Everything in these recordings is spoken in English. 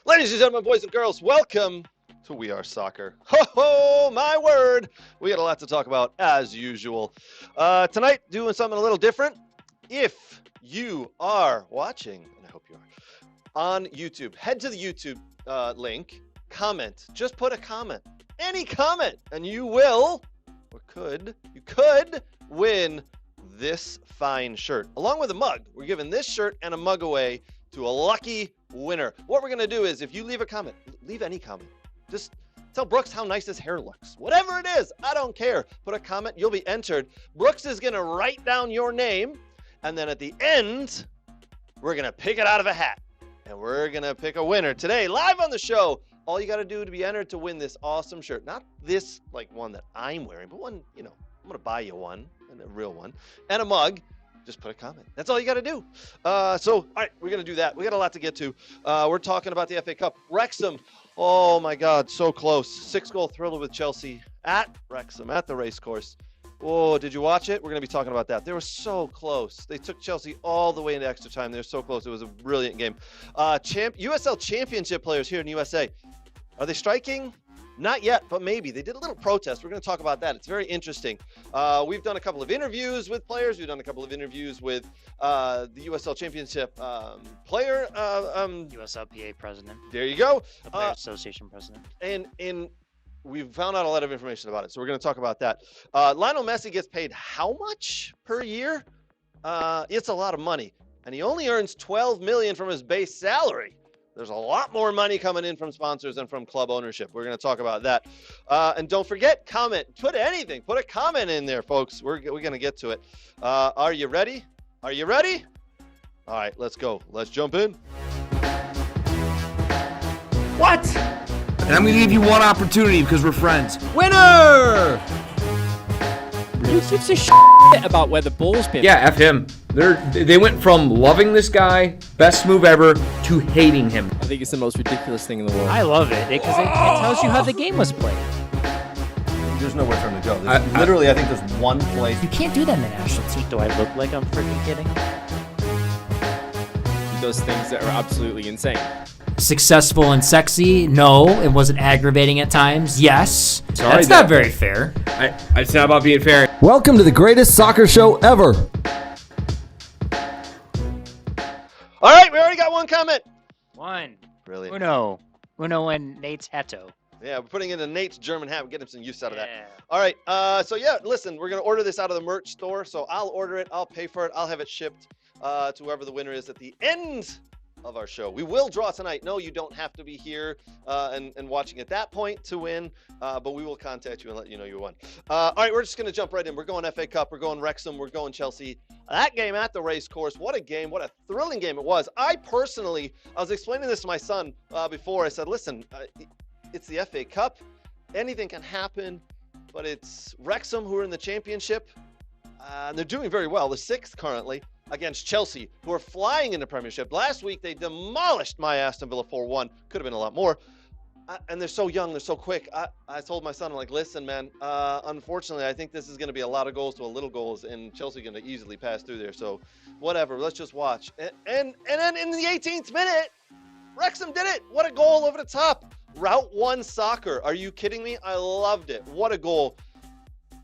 Ladies and gentlemen, boys and girls, welcome to We Are Soccer. Ho ho, my word. We got a lot to talk about as usual. Tonight, doing something a little different. If you are watching, and I hope you are, on YouTube, head to the YouTube link, comment. Just put a comment. Any comment, and you will, or you could win this fine shirt, along with a mug. We're giving this shirt and a mug away to a lucky winner. What we're going to do is, if you leave a comment, leave any comment. Just tell Brooks how nice his hair looks. Whatever it is, I don't care. Put a comment, you'll be entered. Brooks is going to write down your name, and then at the end, we're going to pick it out of a hat, and we're going to pick a winner. Today, live on the show, all you got to do to be entered to win this awesome shirt. Not this, like, one that I'm wearing, but one, I'm going to buy you one, and a real one, and a mug. Just put a comment. That's all you got to do. All right, we're going to do that. We got a lot to get to. We're talking about the FA Cup. Wrexham, oh my God, so close. 6-goal thriller with Chelsea at Wrexham, at the racecourse. Oh, did you watch it? We're going to be talking about that. They were so close. They took Chelsea all the way into extra time. They were so close. It was a brilliant game. USL Championship players here in USA. Are they striking? Not yet, but maybe. They did a little protest. We're going to talk about that. It's very interesting. We've done a couple of interviews with players. We've done a couple of interviews with the USL Championship player. USLPA president. There you go. The Players Association president. And we've found out a lot of information about it, so we're going to talk about that. Lionel Messi gets paid how much per year? It's a lot of money, and he only earns $12 million from his base salary. There's a lot more money coming in from sponsors and from club ownership. We're going to talk about that. And don't forget, comment. Put anything. Put a comment in there, folks. We're going to get to it. Are you ready? Are you ready? All right, let's go. Let's jump in. What? And I'm going to give you one opportunity because we're friends. Winner! Who gives a shit about where the ball's been? Yeah, F him. They went from loving this guy, best move ever, to hating him. I think it's the most ridiculous thing in the world. I love it because it tells you how the game was played. There's nowhere for him to go. I think there's one place. You can't do that in the national team. Do I look like I'm freaking kidding? He does things that are absolutely insane. Successful and sexy? No. It wasn't aggravating at times? Yes. Sorry, That's not very fair. It's not about being fair. Welcome to the greatest soccer show ever. All right, we already got one comment. One. Brilliant. Uno and Nate's Hato. Yeah, we're putting in a Nate's German hat. We're getting some use out of that. Yeah. All right. Listen, we're going to order this out of the merch store. So I'll order it. I'll pay for it. I'll have it shipped to whoever the winner is at the end of our show. We will draw tonight. No, you don't have to be here and watching at that point to win, but we will contact you and let you know you won. All right, we're just going to jump right in. We're going FA Cup. We're going Wrexham. We're going Chelsea. That game at the race course, what a game. What a thrilling game it was. I was explaining this to my son before. I said, listen, it's the FA Cup. Anything can happen, but it's Wrexham who are in the championship. And they're doing very well. They're sixth currently against Chelsea, who are flying in the Premiership. Last week, they demolished my Aston Villa 4-1. Could have been a lot more. And they're so young. They're so quick. I told my son, I'm like, listen, man, unfortunately, I think this is going to be a lot of goals to a little goals, and Chelsea going to easily pass through there. So whatever. Let's just watch. And then in the 18th minute, Wrexham did it. What a goal over the top. Route 1 soccer. Are you kidding me? I loved it. What a goal.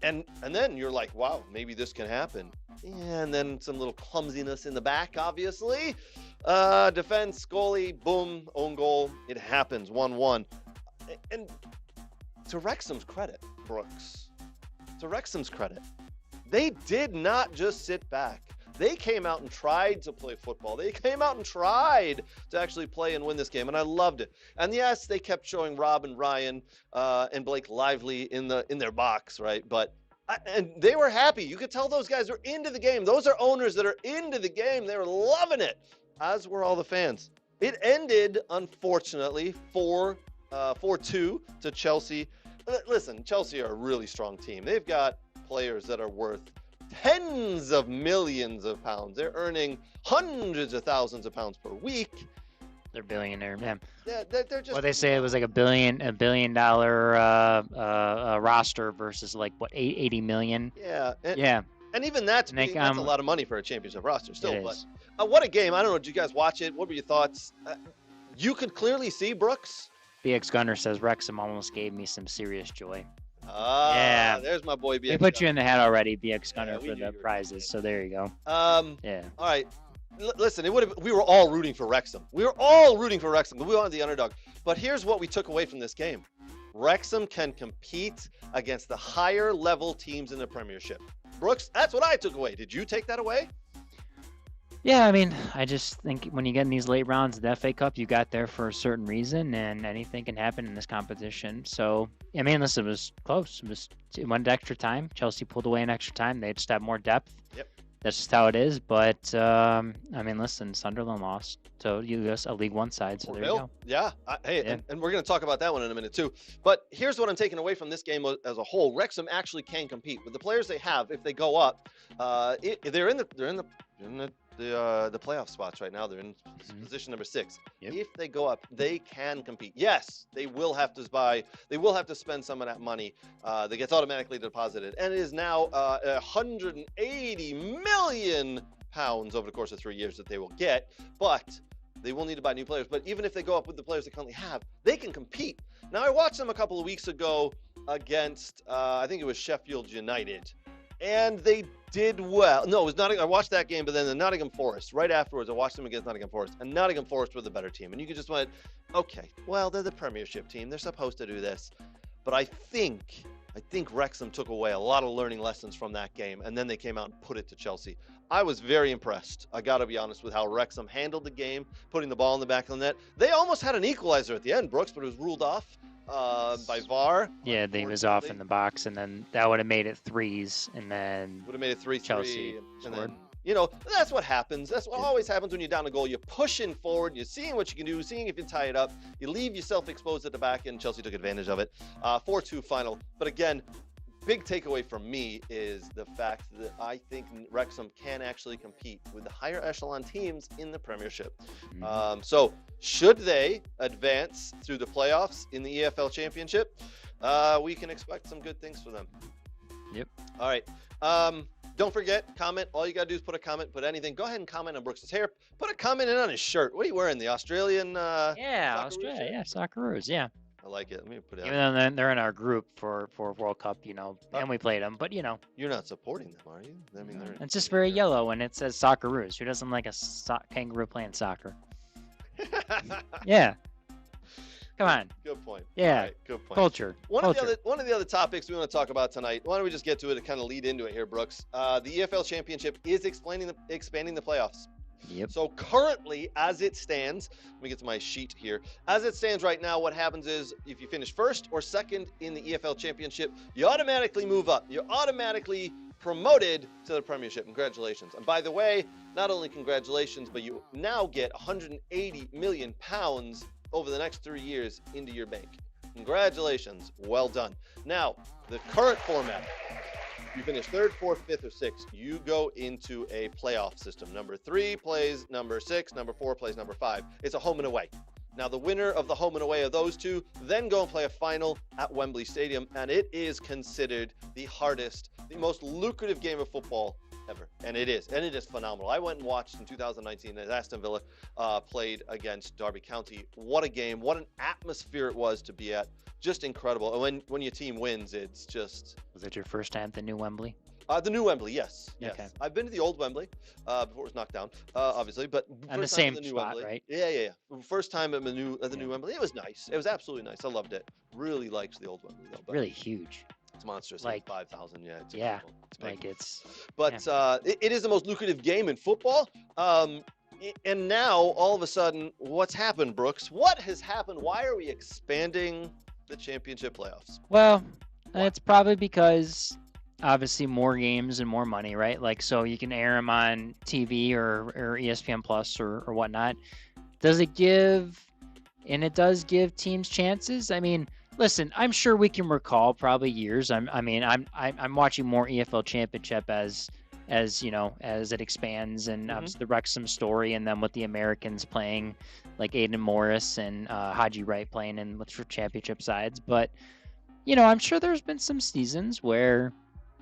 And then you're like, wow, maybe this can happen. And then some little clumsiness in the back, obviously. Defense, goalie, boom, own goal. It happens, 1-1. And to Wrexham's credit, Brooks, to Wrexham's credit, they did not just sit back. They came out and tried to play football. They came out and tried to actually play and win this game, and I loved it. And yes, they kept showing Rob and Ryan and Blake Lively in their box, right? And they were happy. You could tell those guys are into the game. Those are owners that are into the game. They were loving it, as were all the fans. It ended, unfortunately, 4-2 to Chelsea. Listen, Chelsea are a really strong team. They've got players that are worth tens of millions of pounds. They're earning hundreds of thousands of pounds per week. They're billionaire, man. Yeah, they're just. Well, they say it was like a billion dollar roster versus like what 80 million. Yeah. Yeah. And even that's a lot of money for a championship roster still. It But is. what a game! I don't know. Did you guys watch it? What were your thoughts? you could clearly see, Brooks. BX Gunner says Wrexham almost gave me some serious joy. Yeah, there's my boy BX. We put you in the hat already, BX Gunner, we for knew the you were prizes. So there you go. Yeah. All right. Listen, we were all rooting for Wrexham. We were all rooting for Wrexham. We wanted the underdog. But here's what we took away from this game. Wrexham can compete against the higher level teams in the Premiership. Brooks, that's what I took away. Did you take that away? Yeah, I mean, I just think when you get in these late rounds of the FA Cup, you got there for a certain reason, and anything can happen in this competition. So, I mean, listen, it was close. It went to extra time. Chelsea pulled away in extra time. They just have more depth. Yep. That's just how it is. But, I mean, listen, Sunderland lost to a League One side, so there you go. Yeah. And we're going to talk about that one in a minute, too. But here's what I'm taking away from this game as a whole. Wrexham actually can compete. With the players they have, if they go up, they're in the playoff spots right now. They're in position number 6. Yep. If they go up, they can compete. Yes, they will have to spend some of that money that gets automatically deposited, and it is now 180 million pounds over the course of 3 years that they will get. But they will need to buy new players. But even if they go up with the players they currently have, they can compete. Now, I watched them a couple of weeks ago against I think it was Sheffield United. And they did well. No, it was Nottingham. I watched that game, but then the Nottingham Forest. Right afterwards, I watched them against Nottingham Forest. And Nottingham Forest were the better team. And you could just went, okay, well, they're the Premiership team. They're supposed to do this. But I think Wrexham took away a lot of learning lessons from that game. And then they came out and put it to Chelsea. I was very impressed, I got to be honest, with how Wrexham handled the game, putting the ball in the back of the net. They almost had an equalizer at the end, Brooks, but it was ruled off by VAR. Yeah, they was off in the box, and then that would have made it 3s, and then would have made it 3-3. Chelsea and then, you know, that's what happens. That's what always happens when you're down a goal. You're pushing forward, you're seeing what you can do, seeing if you tie it up. You leave yourself exposed at the back end. Chelsea took advantage of it. 4-2 final. But again, big takeaway from me is the fact that I think Wrexham can actually compete with the higher echelon teams in the Premiership. So should they advance through the playoffs in the EFL Championship, we can expect some good things for them. Yep. All right. Don't forget, comment. All you got to do is put a comment, put anything. Go ahead and comment on Brooks' hair. Put a comment in on his shirt. What are you wearing? The Australian? Yeah, Australia. Yeah, Socceroos. Yeah. I like it. Let me put it Even out. though they're in our group for World Cup, you know, and we played them, but you know. You're not supporting them, are you? I mean, they're. It's just very yellow, and it says Socceroos. Who doesn't like a kangaroo playing soccer? Yeah. Come on. Good point. Yeah. All right, good point. Culture. One of the other topics we want to talk about tonight. Why don't we just get to it and kind of lead into it here, Brooks? The EFL Championship is expanding the playoffs. Yep. So currently, as it stands, let me get to my sheet here. As it stands right now, what happens is if you finish first or second in the EFL Championship, you automatically move up. You're automatically promoted to the Premiership. Congratulations. And by the way, not only congratulations, but you now get 180 million pounds over the next 3 years into your bank. Congratulations. Well done. Now, the current format. You finish 3rd, 4th, 5th, or 6th, you go into a playoff system. Number 3 plays number 6, number 4 plays number 5. It's a home and away. Now, the winner of the home and away of those two then go and play a final at Wembley Stadium, and it is considered the hardest, the most lucrative game of football ever. And it is phenomenal. I went and watched in 2019 as Aston Villa played against Derby County. What a game. What an atmosphere it was to be at. Just incredible. And when your team wins, it's just... Was it your first time at the new Wembley? The new Wembley, yes. Okay. I've been to the old Wembley before it was knocked down, obviously. But And the first time same at the new spot, Wembley. right? Yeah. First time at the new Wembley. It was nice. It was absolutely nice. I loved it. Really liked the old Wembley, though. But Really huge. it's monstrous. like 5,000. Yeah. It's Yeah. incredible. It's big. Like it's... But it is the most lucrative game in football. And now, all of a sudden, what's happened, Brooks? What has happened? Why are we expanding the championship playoffs? Well, it's probably because obviously more games and more money, right? Like, so you can air them on TV or ESPN Plus or whatnot. Does it give, and it does give teams chances? I mean, listen, I'm sure we can recall probably years. I'm watching more EFL Championship as you know, as it expands, and obviously the Wrexham story, and then with the Americans playing, like Aiden Morris and Haji Wright playing in with for championship sides. But you know, I'm sure there's been some seasons where,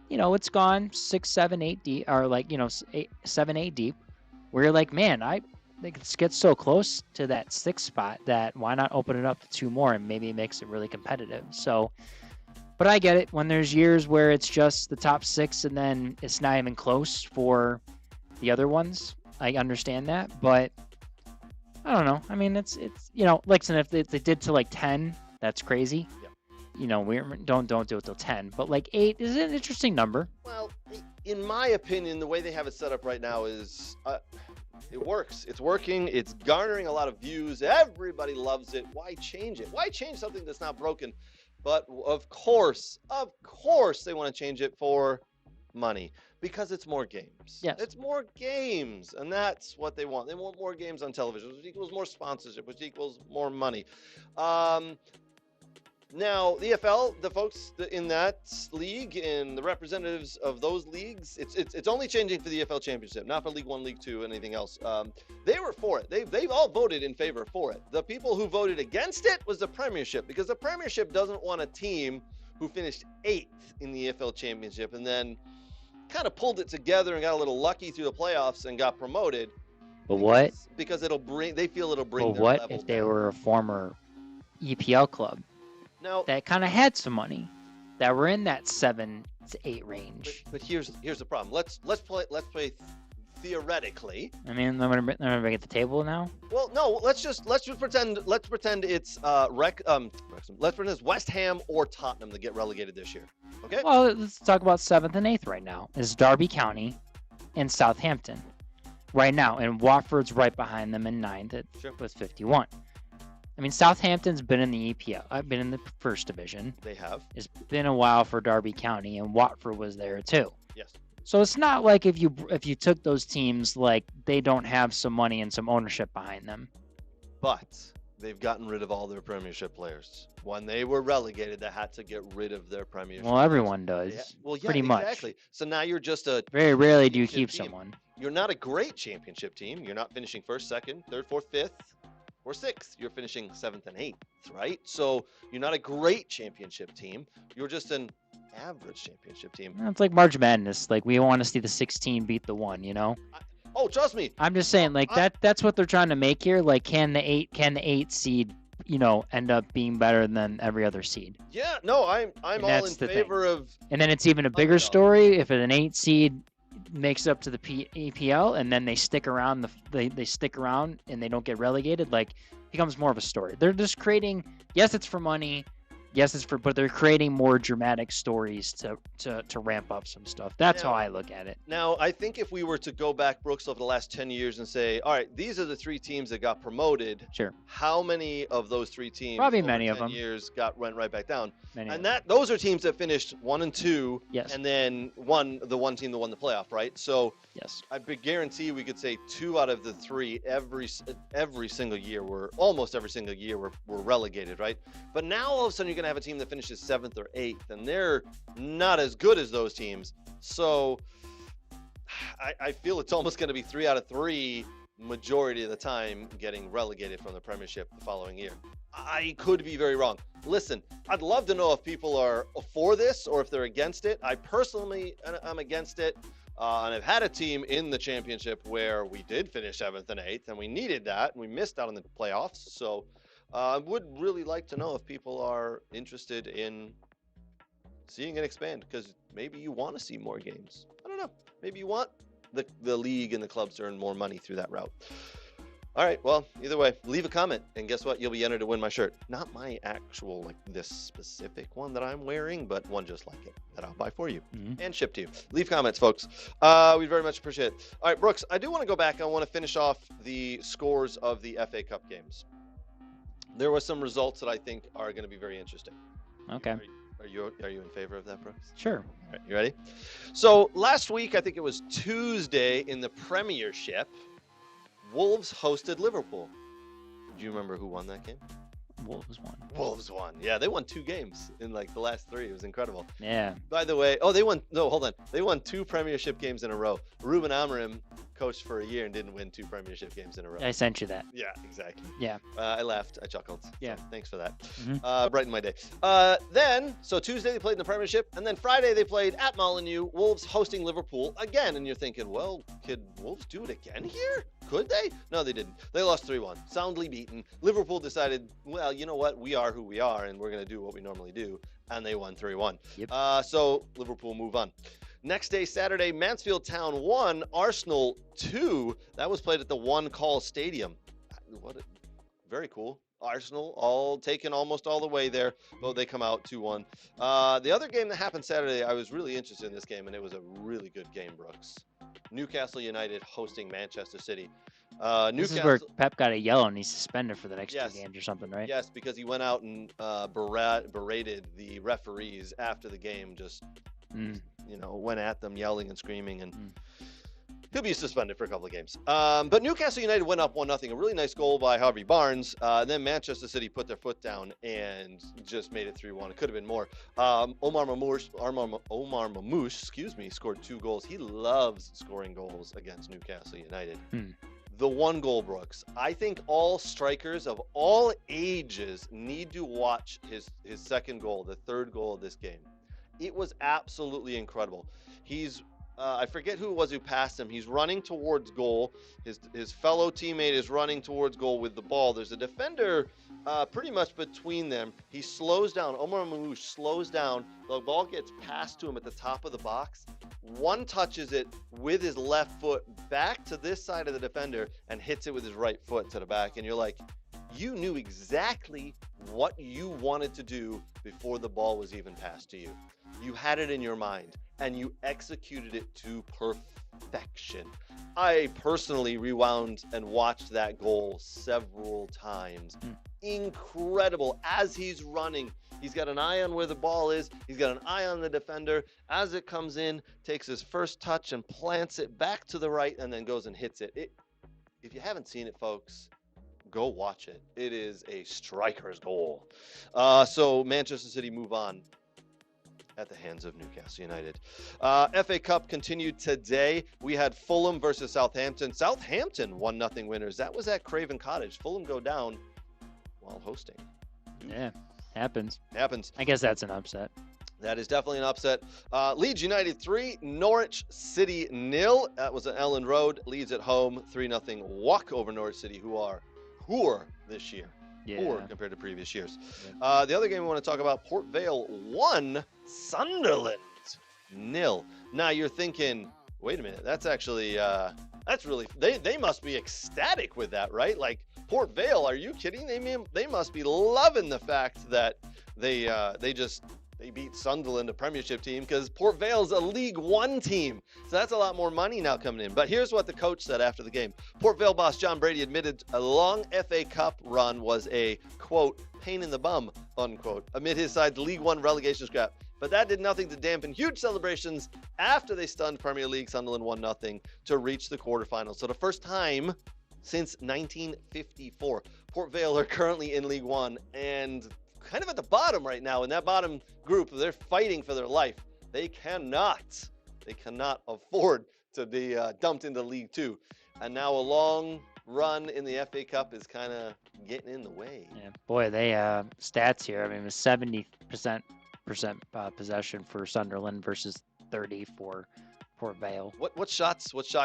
you know, it's gone 6, 7, 8 deep, or like, you know, 7, 8 deep, where you're like, man, I gets so close to that 6th spot that why not open it up to 2 more and maybe it makes it really competitive. So, but I get it when there's years where it's just the top 6 and then it's not even close for the other ones. I understand that, but I don't know. I mean, it's Lexington, if they did to like 10, that's crazy. Yeah. We don't do it till 10, but like 8 is an interesting number. Well, in my opinion, the way they have it set up right now is it works. It's working. It's garnering a lot of views. Everybody loves it. Why change it? Why change something that's not broken? But of course, they want to change it for money because it's more games. Yes. It's more games, and that's what they want. They want more games on television, which equals more sponsorship, which equals more money. Now, the EFL, the folks in that league and the representatives of those leagues, it's only changing for the EFL Championship, not for League 1, League 2, anything else. They were for it. They've all voted in favor for it. The people who voted against it was the Premiership, because the Premiership doesn't want a team who finished 8th in the EFL Championship and then kind of pulled it together and got a little lucky through the playoffs and got promoted. But what? Because they feel it'll bring But their what level if they down. were a former EPL club Now, that kind of had some money, that were in that 7 to 8 range? but here's the problem. Let's play theoretically. I mean, I'm gonna bring it to the table now. Well, no, let's just pretend it's Wrexham. Let's pretend it's West Ham or Tottenham that get relegated this year. Okay? Well, let's talk about 7th and 8th right now. It's Derby County and Southampton right now, and Watford's right behind them in 9th with 51. I mean, Southampton's been in the EPL. I've been in the first division. They have. It's been a while for Derby County, and Watford was there too. Yes. So it's not like if you took those teams, like they don't have some money and some ownership behind them. But they've gotten rid of all their Premiership players. When they were relegated, they had to get rid of their Premiership. Well, everyone does. Yeah, well, yeah, pretty exactly. much. So now you're just a. Very rarely do you championship keep team. someone. You're not a great championship team. You're not finishing 1st, 2nd, 3rd, 4th, 5th, or 6th. You're finishing 7th and 8th, right? So you're not a great championship team. You're just an average championship team. It's like March Madness. Like we want to see the 16 beat the 1. Oh, trust me. I'm just saying, like that's what they're trying to make here. Like, can the 8 seed, end up being better than every other seed? Yeah, no, I'm all in that's the favor of. And then it's even a bigger story if an 8 seed makes up to the EPL and then they stick around. They stick around and they don't get relegated. Like, it becomes more of a story. They're just creating. Yes, it's for money. Yes, but they're creating more dramatic stories to ramp up some stuff. That's how I look at it. Now, I think if we were to go back, Brooks, over the last 10 years and say, all right, these are the 3 teams that got promoted. Sure. How many of those 3 teams? Probably over many 10 of them. Years went right back down. And those are teams that finished 1 and 2. Yes. And then the one team that won the playoff, right? So yes, I guarantee we could say 2 out of the 3 every single year almost every single year were relegated, right? But now all of a sudden you're gonna have a team that finishes 7th or 8th, and they're not as good as those teams. So I feel it's almost going to be 3 out of 3 majority of the time getting relegated from the Premiership the following year. I could be very wrong. Listen, I'd love to know if people are for this or if they're against it. I personally am against it. And I've had a team in the championship where we did finish 7th and 8th, and we needed that, and we missed out on the playoffs. So I would really like to know if people are interested in seeing it expand, because maybe you want to see more games. I don't know. Maybe you want the league and the clubs to earn more money through that route. All right. Well, either way, leave a comment, and guess what? You'll be entered to win my shirt. Not my actual, this specific one that I'm wearing, but one just like it that I'll buy for you and ship to you. Leave comments, folks. We very much appreciate it. All right, Brooks, I do want to go back. I want to finish off the scores of the FA Cup games. There were some results that I think are going to be very interesting. Okay. Are you in favor of that, Brooks? Sure. All right, you ready? So last week, I think it was Tuesday in the Premiership, Wolves hosted Liverpool. Do you remember who won that game? Wolves won. Yeah, they won 2 games in the last 3. It was incredible. Yeah. By the way, they won 2 Premiership games in a row. Ruben Amorim coached for a year and didn't win 2 Premiership games in a row. I sent you that. Yeah, exactly. Yeah. I laughed. I chuckled. Yeah. So thanks for that. Mm-hmm. Brightened my day. So Tuesday they played in the Premiership, and then Friday they played at Molineux, Wolves hosting Liverpool again. And you're thinking, well, could Wolves do it again here? Could they? No, they didn't. They lost 3-1. Soundly beaten. Liverpool decided, well, you know what? We are who we are, and we're going to do what we normally do. And they won 3-1. Yep. So Liverpool move on. Next day, Saturday, Mansfield Town 1, Arsenal 2. That was played at the One Call Stadium. Very cool. Arsenal all taken almost all the way there, though they come out 2-1. The other game that happened Saturday, I was really interested in this game, and it was a really good game, Brooks. Newcastle United hosting Manchester City. This is where Pep got a yellow and he's suspended for the next Yes. 2 games or something, right? Yes, because he went out and berated the referees after the game, just went at them yelling and screaming, and he'll be suspended for a couple of games. But Newcastle United went up 1-0. A really nice goal by Harvey Barnes. Then Manchester City put their foot down and just made it 3-1. It could have been more. Omar Mamouche, scored 2 goals. He loves scoring goals against Newcastle United. The 1 goal, Brooks. I think all strikers of all ages need to watch his second goal, the 3rd goal of this game. It was absolutely incredible. He's I forget who it was who passed him. He's running towards goal. His fellow teammate is running towards goal with the ball. There's a defender pretty much between them. He slows down. Omar Mamouche slows down. The ball gets passed to him at the top of the box. One touches it with his left foot back to this side of the defender and hits it with his right foot to the back. And you're like, you knew exactly what you wanted to do before the ball was even passed to you. You had it in your mind, and you executed it to perfection. I personally rewound and watched that goal several times. Incredible. As he's running, he's got an eye on where the ball is. He's got an eye on the defender. As it comes in, takes his first touch and plants it back to the right, and then goes and hits it. If you haven't seen it, folks, go watch it. It is a striker's goal. So Manchester City move on at the hands of Newcastle United. FA Cup continued today. We had Fulham versus Southampton. Southampton 1-0 winners. That was at Craven Cottage. Fulham go down while hosting. Yeah, happens. Happens. I guess that's an upset. That is definitely an upset. Leeds United 3, Norwich City 0. That was at Ellen Road. Leeds at home, 3-0 walk over Norwich City, who are poor this year. Poor compared to previous years. Yeah. The other game we want to talk about, Port Vale 1, Sunderland 0. Now you're thinking, wait a minute, that's actually, that's really, they must be ecstatic with that, right? Like, Port Vale, are you kidding? They must be loving the fact that they beat Sunderland, a Premiership team, because Port Vale's a League One team. So that's a lot more money now coming in. But here's what the coach said after the game. Port Vale boss John Brady admitted a long FA Cup run was a, quote, pain in the bum, unquote, amid his side's League One relegation scrap. But that did nothing to dampen huge celebrations after they stunned Premier League Sunderland 1-0 to reach the quarterfinals. So the first time since 1954. Port Vale are currently in League One and kind of at the bottom right now. In that bottom group, they're fighting for their life. They cannot afford to be dumped into League Two. And now a long run in the FA Cup is kind of getting in the way. Yeah, boy, they stats here. I mean, it was 70% possession for Sunderland versus 30 for Port Vale. What shot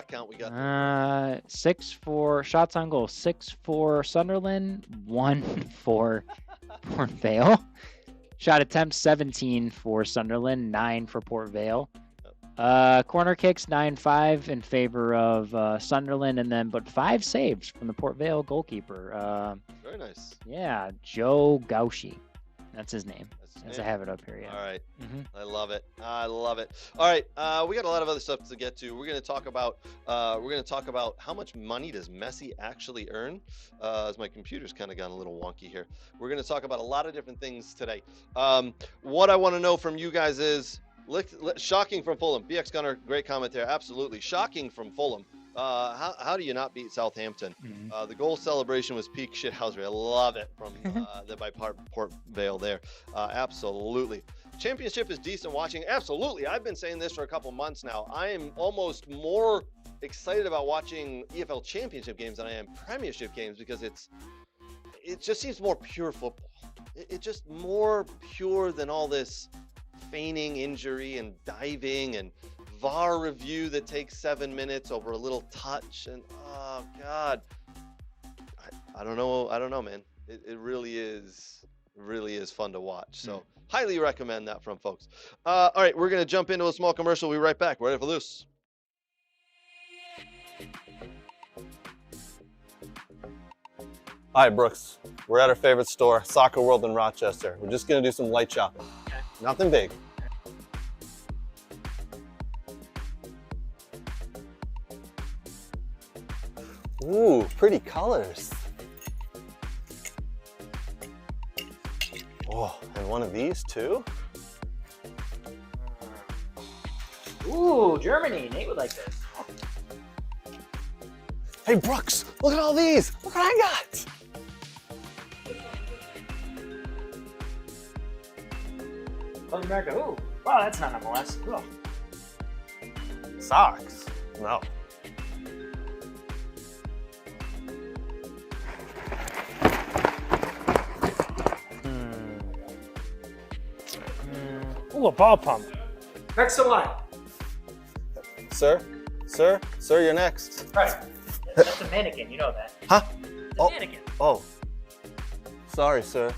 count we got? 6 for shots on goal. 6 for Sunderland, 1 for Port Vale. Shot attempts 17 for Sunderland, 9 for Port Vale. Corner kicks 9-5 in favor of Sunderland, and then but 5 saves from the Port Vale goalkeeper. Very nice. Yeah, Joe Gauchi. That's his name. As I have it up here. Yeah. All right. I love it. All right. We got a lot of other stuff to get to. We're going to talk about how much money does Messi actually earn. As my computer's kind of gone a little wonky here. We're going to talk about a lot of different things today. What I want to know from you guys is shocking from Fulham. BX Gunner, great comment there. Absolutely shocking from Fulham. How do you not beat Southampton? The goal celebration was peak shithousery. I love it from by Port Vale there. Absolutely. Championship is decent watching. Absolutely. I've been saying this for a couple months now. I am almost more excited about watching EFL Championship games than I am Premiership games because it just seems more pure football. It's just more pure than all this feigning injury and diving and VAR review that takes 7 minutes over a little touch, and Oh God. I don't know, man. It really is fun to watch. So highly recommend that from folks. All right, we're gonna jump into a small commercial. We'll be right back. We're ready for loose. Hi, Brooks. We're at our favorite store, Soccer World in Rochester. We're just gonna do some light shopping. Okay. Nothing big. Ooh, pretty colors. Oh, and one of these too? Ooh, Germany. Nate would like this. Hey, Brooks, look at all these. Look what I got. South America. Ooh. Wow, that's not MLS. Cool. Socks? No. Ooh, a ball pump. Next in line. Sir, you're next. Right. That's a mannequin. You know that. Huh? It's a mannequin. Oh. Sorry, sir.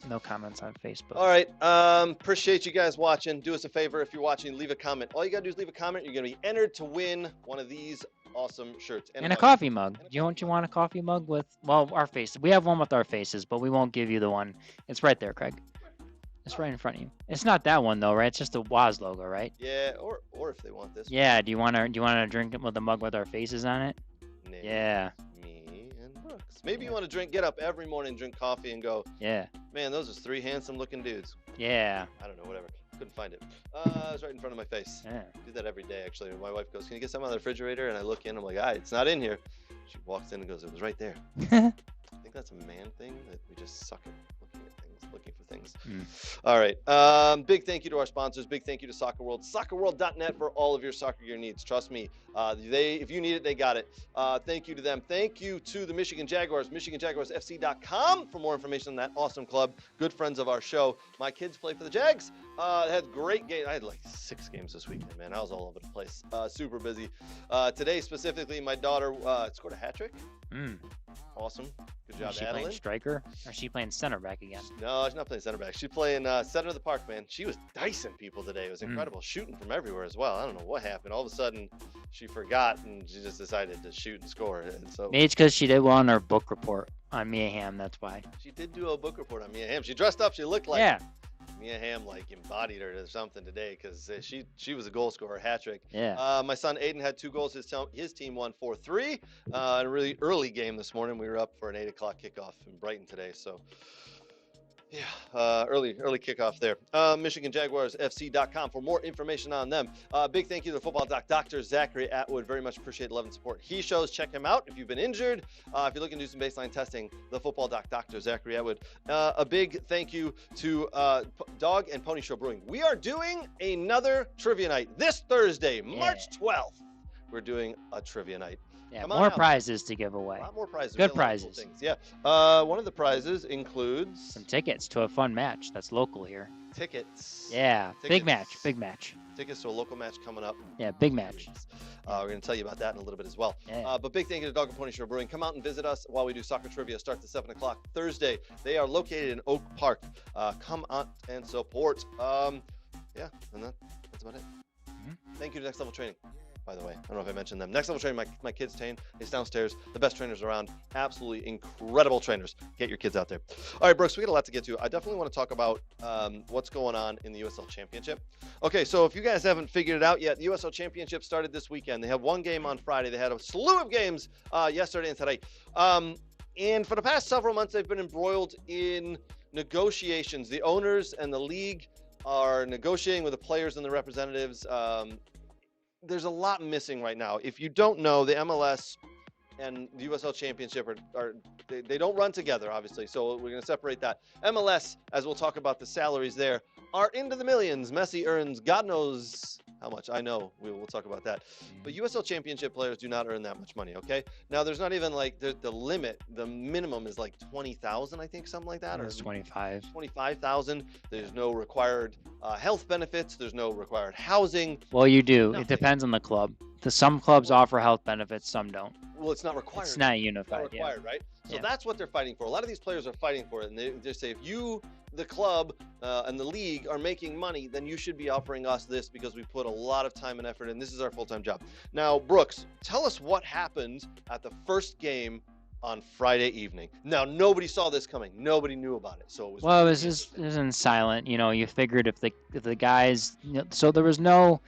No comments on Facebook. All right. Appreciate you guys watching. Do us a favor if you're watching, leave a comment. All you gotta do is leave a comment. You're gonna be entered to win one of these awesome shirts And a coffee mug. Do you want a coffee mug with our faces? We have one with our faces, but we won't give you the one. It's right there, Craig. It's right in front of you. It's not that one though, right? It's just the Woz logo, right? Yeah, or if they want this. Yeah. Do you want to drink it with a mug with our faces on it? Name, Yeah. Me and Brooks. Maybe you want to get up every morning, drink coffee, and go, Yeah. man, those are three handsome-looking dudes. Yeah. I don't know, whatever. Couldn't find it. It's right in front of my face. Yeah. I do that every day, actually. My wife goes, can you get some on the refrigerator? And I look in, I'm like, it's not in here. She walks in and goes, it was right there. I think that's a man thing, that we just suck at looking for things. All right. Big thank you to our sponsors. Big thank you to Soccer World. SoccerWorld.net for all of your soccer gear needs. Trust me. If you need it, they got it. Thank you to them. Thank you to the Michigan Jaguars. MichiganJaguarsFC.com for more information on that awesome club. Good friends of our show. My kids play for the Jags. Had great games. I had like 6 games this weekend, man. I was all over the place. Super busy. Today specifically, my daughter scored a hat trick. Awesome. Good job, Is she Adeline. playing striker? Or is she playing center back again? No, she's not playing center back. She's playing center of the park, man. She was dicing people today. It was incredible. Shooting from everywhere as well. I don't know what happened. All of a sudden, she forgot and she just decided to shoot and score. And so Maybe it's because she did well on her book report on Mia Hamm. That's why. she did do a book report on Mia Hamm. She dressed up. She looked like Mia Hamm embodied her or something today because she was a goal scorer, hat trick. Yeah. My son Aiden had 2 goals. His team won 4-3. A really early game this morning. We were up for an 8 o'clock kickoff in Brighton today. So yeah, early kickoff there. MichiganJaguarsFC.com for more information on them. Big thank you to the football doc, Dr. Zachary Atwood. Very much appreciate love and support he shows. Check him out if you've been injured. If you're looking to do some baseline testing, the football doc, Dr. Zachary Atwood. A big thank you to Dog and Pony Show Brewing. We are doing another trivia night this Thursday, March 12th. We're doing a trivia night. Yeah, more prizes to give away. A lot more prizes. Good prizes. Cool things. One of the prizes includes some tickets to a fun match that's local here. Tickets. Yeah, big match. Tickets to a local match coming up. Yeah, big match. We're going to tell you about that in a little bit as well. Yeah. But big thank you to Dog and Pony Show Brewing. Come out and visit us while we do soccer trivia. Starts at 7 o'clock Thursday. They are located in Oak Park. Come out and support. And that's about it. Thank you to Next Level Training. By the way, I don't know if I mentioned them. Next Level Training, my kids train. It's downstairs. The best trainers around. Absolutely incredible trainers. Get your kids out there. All right, Brooks, we got a lot to get to. I definitely want to talk about what's going on in the USL Championship. Okay, so if you guys haven't figured it out yet, the USL Championship started this weekend. They have one game on Friday. They had a slew of games yesterday and today. And for the past several months, they've been embroiled in negotiations. The owners and the league are negotiating with the players and the representatives. There's a lot missing right now. If you don't know, the MLS and the USL Championship they don't run together, obviously. So we're going to separate that. MLS, as we'll talk about the salaries there, are into the millions. Messi earns God knows how much. I know we'll talk about that. But USL Championship players do not earn that much money. Okay. Now there's not even like the limit. The minimum is like 20,000, I think, something like that, or It's 25. 25,000. There's no required health benefits. There's no required housing. Well, you do. Nothing. It depends on the club. Some clubs offer health benefits, some don't. Well, it's not required. It's not It's unified. not required, right? So Yeah. that's what they're fighting for. A lot of these players are fighting for it, and they just say, if you, the club, and the league are making money, then you should be offering us this because we put a lot of time and effort, and this is our full-time job. Now, Brooks, tell us what happened at the first game on Friday evening. Now, nobody saw this coming. Nobody knew about it, so it was. Well, it was in silent. You know, you figured if the guys, so there was no.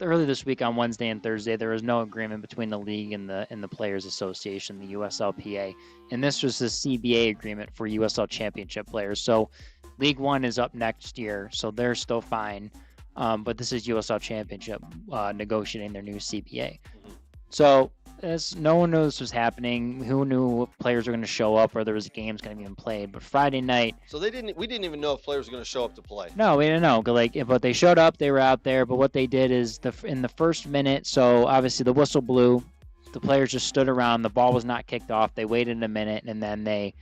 Early this week on Wednesday and Thursday, there was no agreement between the league and the Players Association, the USLPA, and this was the CBA agreement for USL Championship players. So, League One is up next year, so they're still fine. But this is USL Championship negotiating their new CBA. So, as no one knows what's happening, who knew what players were going to show up or there was games going to be played. But Friday night, So we didn't even know if players were going to show up to play. no, we didn't know. But they showed up. They were out there. But what they did is in the first minute. So obviously the whistle blew. The players just stood around. The ball was not kicked off. They waited a minute and then they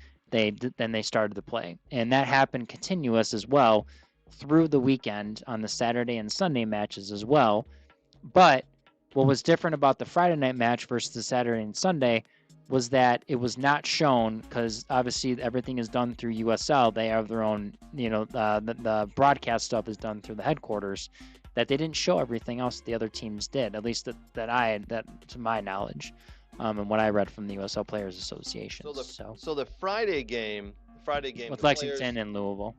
started to play. And that happened continuous as well through the weekend on the Saturday and Sunday matches as well. But what was different about the Friday night match versus the Saturday and Sunday was that it was not shown because obviously everything is done through USL. They have their own, the broadcast stuff is done through the headquarters. That they didn't show everything else the other teams did, at least that to my knowledge, and what I read from the USL Players Association. So the Friday game, with Lexington and Louisville.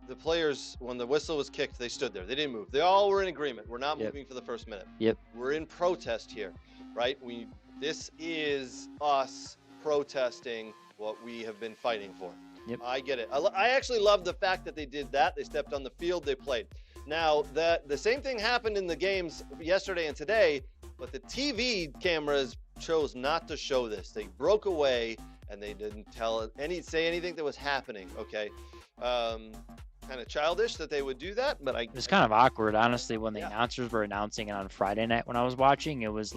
The players, when the whistle was kicked, they stood there. They didn't move. They all were in agreement. We're not moving for the first minute. Yep. We're in protest here, right? This is us protesting what we have been fighting for. Yep. I get it. I actually love the fact that they did that. They stepped on the field. They played. Now, the same thing happened in the games yesterday and today, but the TV cameras chose not to show this. They broke away, and they didn't say anything that was happening, okay? Kind of childish that they would do that, but it was kind of awkward, honestly, when the announcers were announcing it on Friday night. When I was watching, it was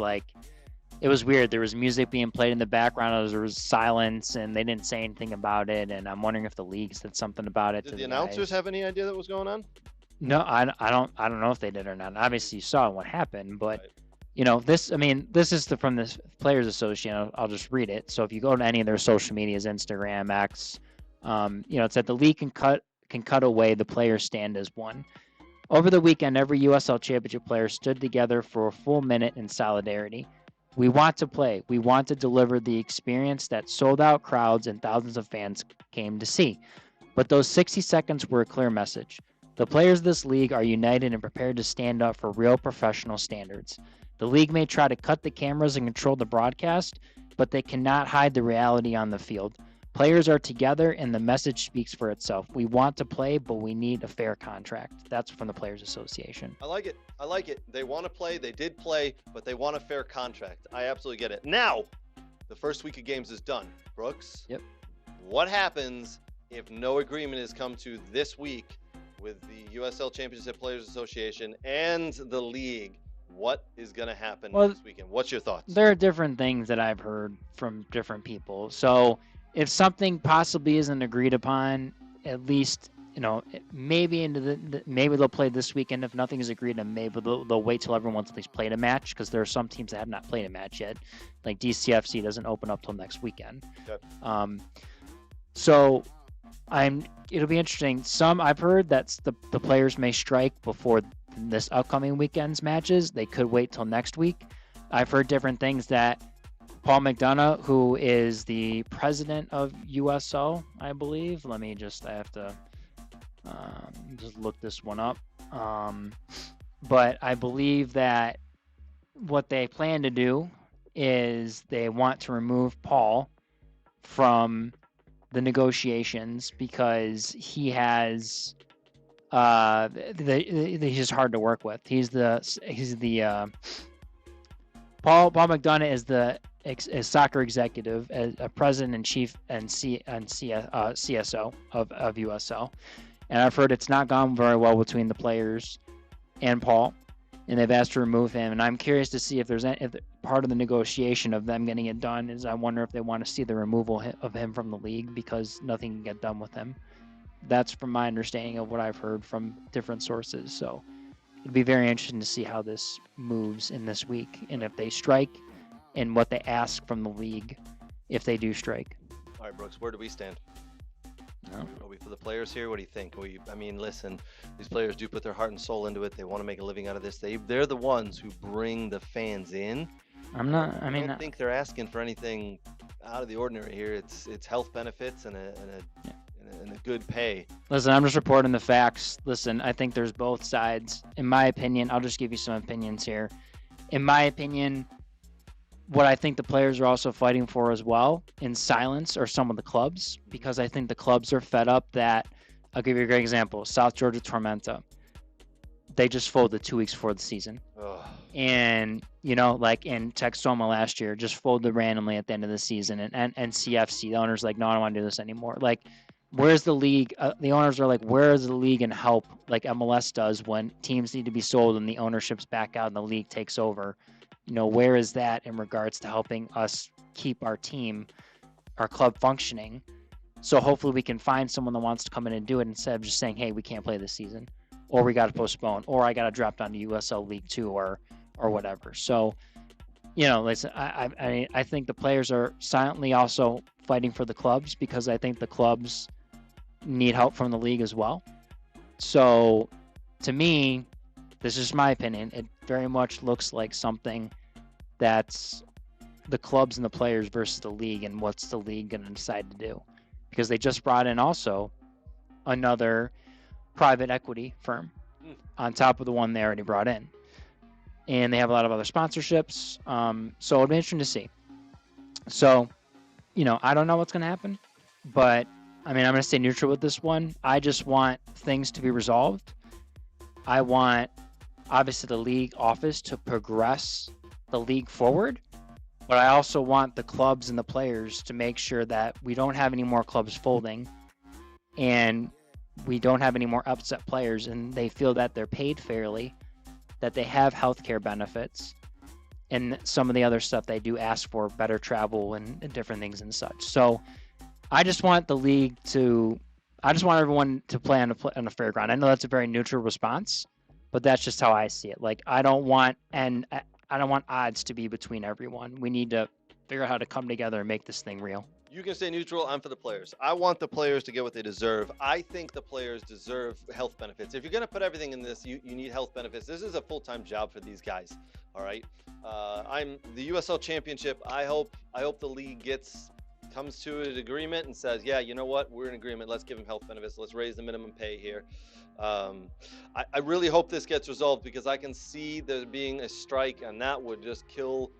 weird. There was music being played in the background. There was silence, and they didn't say anything about it. And I'm wondering if the league said something about it. Did the announcers have any idea that was going on? No, I don't know if they did or not. Obviously, you saw what happened, but this is from the Players Association. I'll just read it. So if you go to any of their social medias, Instagram, X, it said the league can cut away the players stand as one. Over the weekend, every USL Championship player stood together for a full minute in solidarity. We want to play. We want to deliver the experience that sold-out crowds and thousands of fans came to see. But those 60 seconds were a clear message. The players of this league are united and prepared to stand up for real professional standards. The league may try to cut the cameras and control the broadcast, but they cannot hide the reality on the field. Players are together, and the message speaks for itself. We want to play, but we need a fair contract. That's from the Players Association. I like it. They want to play. They did play, but they want a fair contract. I absolutely get it. Now, the first week of games is done. Brooks? Yep. What happens if no agreement is come to this week with the USL Championship Players Association and the league? What is going to happen this weekend? What's your thoughts? There are different things that I've heard from different people. So if something possibly isn't agreed upon, at least, maybe maybe they'll play this weekend. If nothing is agreed on, maybe they'll wait till everyone's at least played a match, because there are some teams that have not played a match yet. Like DCFC doesn't open up till next weekend. Okay. So it'll be interesting. I've heard that the players may strike before this upcoming weekend's matches. They could wait till next week. I've heard different things that Paul McDonough, who is the president of USO, I believe. I have to just look this one up. But I believe that what they plan to do is they want to remove Paul from the negotiations because he has he's just hard to work with. Paul McDonough a soccer executive, a president and chief and CSO of USL, and I've heard it's not gone very well between the players and Paul, and they've asked to remove him. And I'm curious to see if part of the negotiation of them getting it done is I wonder if they want to see the removal of him from the league because nothing can get done with him. That's from my understanding of what I've heard from different sources. So it'd be very interesting to see how this moves in this week and if they strike and what they ask from the league if they do strike. All right, Brooks, where do we stand? No. Are we for the players here? What do you think? I mean, listen, these players do put their heart and soul into it. They want to make a living out of this. They're the ones who bring the fans in. I don't think they're asking for anything out of the ordinary here. It's health benefits and a good pay. Listen, I'm just reporting the facts. Listen, I think there's both sides. In my opinion, I'll just give you some opinions here. In my opinion, what I think the players are also fighting for as well in silence are some of the clubs, because I think the clubs are fed up that, I'll give you a great example, South Georgia Tormenta. They just folded 2 weeks before the season. Ugh. And, like in Texoma last year, just folded randomly at the end of the season. And CFC, the owner's like, no, I don't want to do this anymore. Like, where's the league? The owners are like, where is the league and help like MLS does when teams need to be sold and the ownership's back out and the league takes over? Where is that in regards to helping us keep our team, our club functioning? So hopefully we can find someone that wants to come in and do it instead of just saying, hey, we can't play this season, or we got to postpone, or I got to drop down to USL League 2 or whatever. So, listen, I think the players are silently also fighting for the clubs because I think the clubs need help from the league as well. So to me, this is my opinion, it very much looks like something that's the clubs and the players versus the league, and what's the league going to decide to do, because they just brought in also another private equity firm on top of the one they already brought in, and they have a lot of other sponsorships, so it'll be interesting to see. So I don't know what's going to happen, but I'm going to stay neutral with this one. I just want things to be resolved. I want, obviously, the league office to progress the league forward, but I also want the clubs and the players to make sure that we don't have any more clubs folding and we don't have any more upset players, and they feel that they're paid fairly, that they have healthcare benefits, and some of the other stuff they do ask for, better travel and different things and such. So I just want the league I just want everyone to play on a fair ground. I know that's a very neutral response, but that's just how I see it. Like, I don't want odds to be between everyone. We need to figure out how to come together and make this thing real. You can stay neutral. I'm for the players. I want the players to get what they deserve. I think the players deserve health benefits. If you're going to put everything in this, you need health benefits. This is a full-time job for these guys. All right. I'm the USL Championship. I hope the league comes to an agreement and says, yeah, you know what? We're in agreement. Let's give them health benefits. Let's raise the minimum pay here. I really hope this gets resolved, because I can see there being a strike, and that would just kill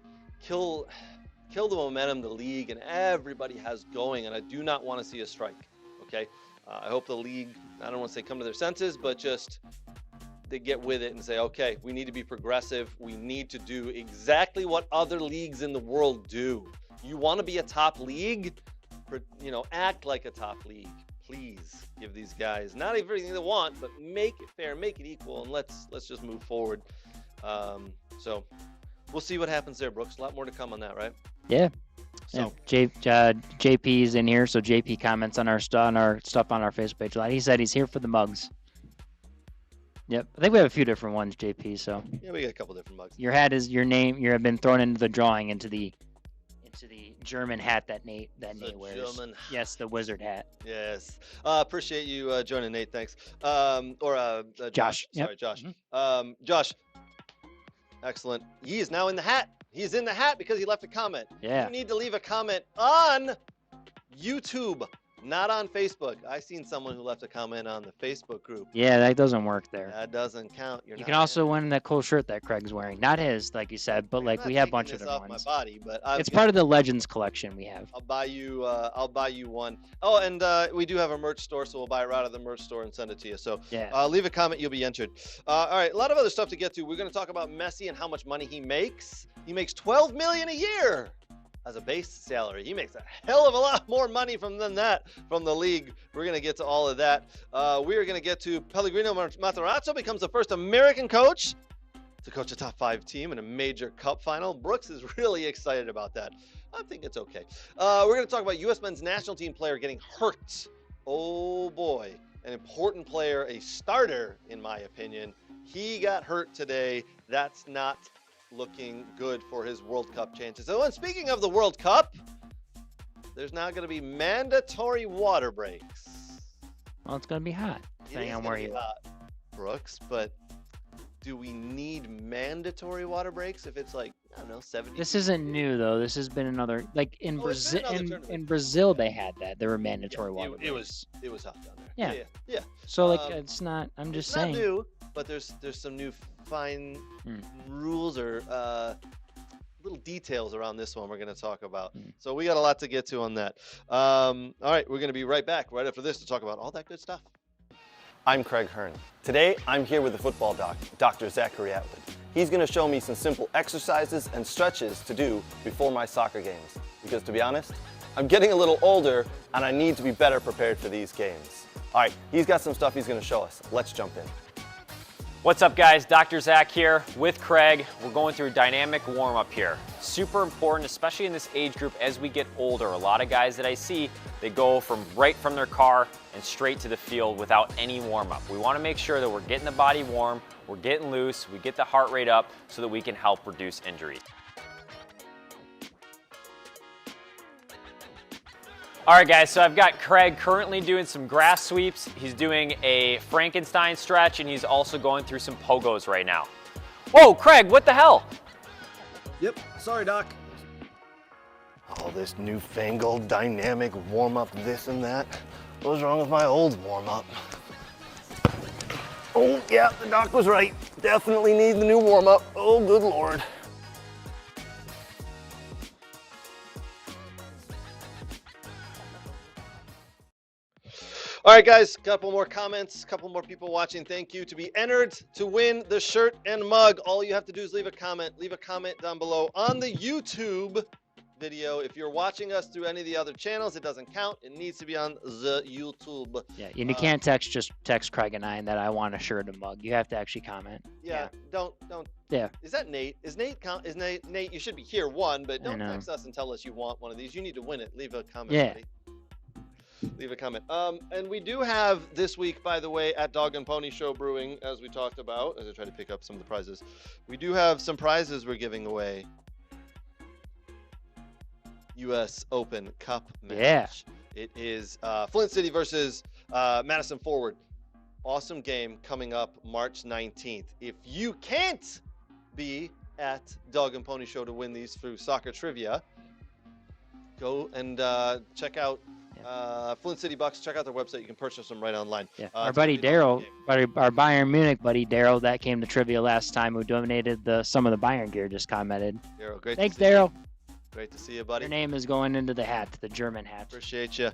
the momentum the league and everybody has going, and I do not want to see a strike. Okay, I hope the league, I don't want to say come to their senses, but just they get with it and say, okay, we need to be progressive. We need to do exactly what other leagues in the world do. You want to be a top league, act like a top league. Please give these guys not everything they want, but make it fair, make it equal, and let's just move forward. So we'll see what happens there, Brooks. A lot more to come on that, right? Yeah. So JP's in here, so JP comments on our stuff on our Facebook page a lot. He said he's here for the mugs. Yep, I think we have a few different ones, JP. So yeah, we got a couple different mugs. Your hat is your name. You have been thrown into the drawing into the German hat that Nate wears. German. Yes, the wizard hat. Yes. Appreciate you joining, Nate. Thanks. Josh. Sorry, Yep. Josh. Mm-hmm. Josh. Excellent. He is now in the hat. He's in the hat because he left a comment. Yeah. You need to leave a comment on YouTube, not on Facebook. I seen someone who left a comment on the Facebook group. Yeah, that doesn't work there. That doesn't count. You can also win that cool shirt that Craig's wearing. Not his, like you said, but like we have a bunch of different ones. My body, but it's part of the Legends collection we have. I'll buy you one. Oh, and we do have a merch store, so we'll buy it right out of the merch store and send it to you. So yeah. Leave a comment, you'll be entered. All right, a lot of other stuff to get to. We're going to talk about Messi and how much money he makes. He makes $12 million a year. as a base salary. He makes a hell of a lot more money than that from the league. We're going to get to all of that. We are going to get to Pellegrino Matarazzo becomes the first American coach to coach a top 5 team in a major cup final. Brooks is really excited about that. I think it's okay. We're going to talk about U.S. men's national team player getting hurt. Oh boy, an important player, a starter in my opinion. He got hurt today. That's not looking good for his World Cup chances. So, and speaking of the World Cup, there's now going to be mandatory water breaks. Well, it's going to be hot, depending on where you are. Brooks, but do we need mandatory water breaks if it's like, I don't know, 70? This isn't new, though. This has been another, like in Brazil. In Brazil, they had that. There were mandatory water breaks. It was hot down there. Yeah. So, like, it's not. I'm just saying. Not new, but there's some new fine rules or little details around this one we're going to talk about. So we got a lot to get to on that. All right, we're going to be right back right after this to talk about all that good stuff. I'm Craig Hearn. Today, I'm here with the football doc, Dr. Zachary Atwood. He's going to show me some simple exercises and stretches to do before my soccer games. Because to be honest, I'm getting a little older and I need to be better prepared for these games. All right, he's got some stuff he's going to show us. Let's jump in. What's up, guys? Dr. Zach here with Craig. We're going through a dynamic warm-up here. Super important, especially in this age group as we get older. A lot of guys that I see, they go right from their car and straight to the field without any warm-up. We want to make sure that we're getting the body warm, we're getting loose, we get the heart rate up so that we can help reduce injury. All right, guys, so I've got Craig currently doing some grass sweeps. He's doing a Frankenstein stretch, and he's also going through some pogos right now. Whoa, Craig, what the hell? Yep, sorry, Doc. All this newfangled dynamic warm-up, this and that. What's wrong with my old warm-up? Oh, yeah, the doc was right. Definitely need the new warm-up. Oh, good Lord. All right, guys, couple more comments, couple more people watching. Thank you. To be entered to win the shirt and mug, all you have to do is leave a comment. Leave a comment down below on the YouTube video. If you're watching us through any of the other channels, it doesn't count. It needs to be on the YouTube. Yeah, and you can't just text Craig and I that I want a shirt and mug. You have to actually comment. Yeah. Don't. Yeah. Is that Nate? Is Nate? Nate, you should be here, but don't text us and tell us you want one of these. You need to win it. Leave a comment. Yeah. Buddy. Leave a comment. And we do have this week, by the way, at Dog and Pony Show Brewing, as we talked about, as I try to pick up some of the prizes. We do have some prizes we're giving away. U.S. Open Cup match. Yeah. It is Flint City versus Madison Forward. Awesome game coming up March 19th. If you can't be at Dog and Pony Show to win these through Soccer Trivia, go and check out Flint City Bucks. Check out their website. You can purchase them right online. Yeah. Our buddy Daryl, our Bayern Munich buddy Daryl, that came to trivia last time, who donated some of the Bayern gear, just commented. Daryl, great. Thanks, Daryl. Great to see you, buddy. Your name is going into the hat, the German hat. Appreciate you.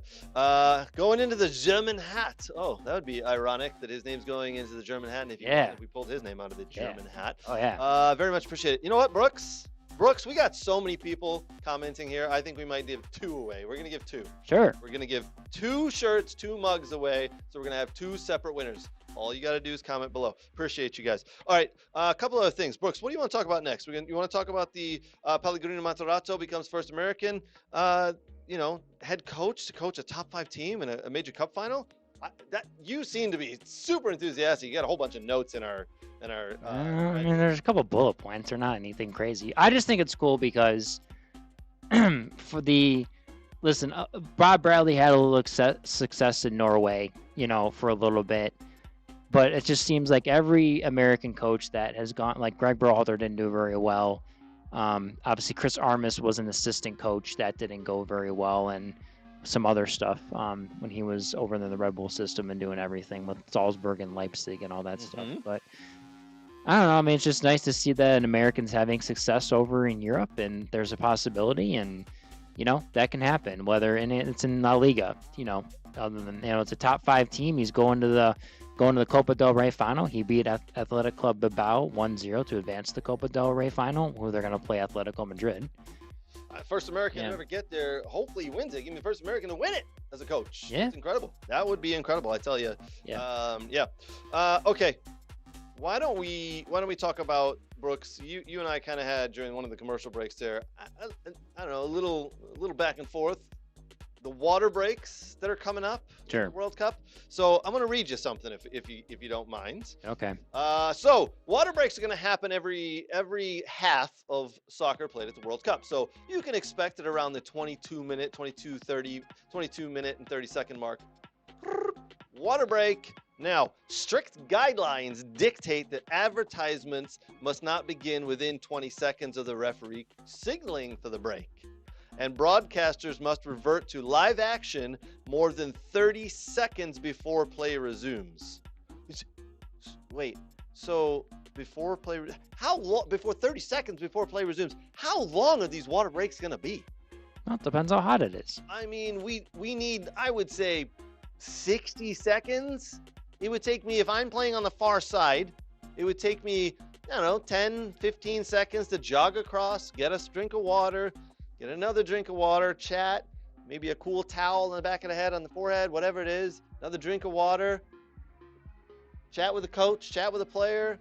Going into the German hat. Oh, that would be ironic that his name's going into the German hat. And if we pulled his name out of the German hat. Oh, yeah. Very much appreciate it. You know what, Brooks? Brooks, we got so many people commenting here. I think we might give 2 away. We're going to give 2. Sure. We're going to give 2 shirts, 2 mugs away. So we're going to have 2 separate winners. All you got to do is comment below. Appreciate you guys. All right, a couple other things. Brooks, what do you want to talk about next? You want to talk about the Pellegrino Matarazzo becomes first American, head coach to coach a top 5 team in a major cup final? You seem to be super enthusiastic. You got a whole bunch of notes in our. I mean, there's a couple bullet points. They're not anything crazy. I just think it's cool because Bob Bradley had a little success in Norway, for a little bit. But it just seems like every American coach that has gone, like Greg Berhalter didn't do very well. Obviously, Chris Armas was an assistant coach. That didn't go very well. And some other stuff when he was over in the Red Bull system and doing everything with Salzburg and Leipzig and all that stuff. But I don't know. I mean, it's just nice to see that an American's having success over in Europe, and there's a possibility, and that can happen. Whether it's in La Liga, other than it's a top 5 team. He's going to the Copa del Rey Final. He beat Athletic Club Bilbao 1-0 to advance to the Copa del Rey Final, where they're going to play Atletico Madrid. First American Yeah. to ever get there. Hopefully he wins it. Give me the first American to win it as a coach. Yeah. It's incredible. That would be incredible, I tell you. Yeah. Okay. Why don't we talk about, Brooks? You and I kind of had during one of the commercial breaks there. I don't know, a little back and forth. The water breaks that are coming up. Sure. In the World Cup. So I'm going to read you something if you don't mind. Okay. So water breaks are going to happen every half of soccer played at the World Cup. So you can expect it around the 22 minute and 30 second mark. Water break. Now, strict guidelines dictate that advertisements must not begin within 20 seconds of the referee signaling for the break. And broadcasters must revert to live action more than 30 seconds before play resumes. Wait, so before 30 seconds before play resumes, how long are these water breaks going to be? Well, it depends how hot it is. I mean, we need, I would say, 60 seconds. It would take me, if I'm playing on the far side, it would take me, I don't know, 10, 15 seconds to jog across, get a drink of water, get another drink of water, chat, maybe a cool towel on the back of the head, on the forehead, whatever it is, another drink of water, chat with the coach, chat with the player.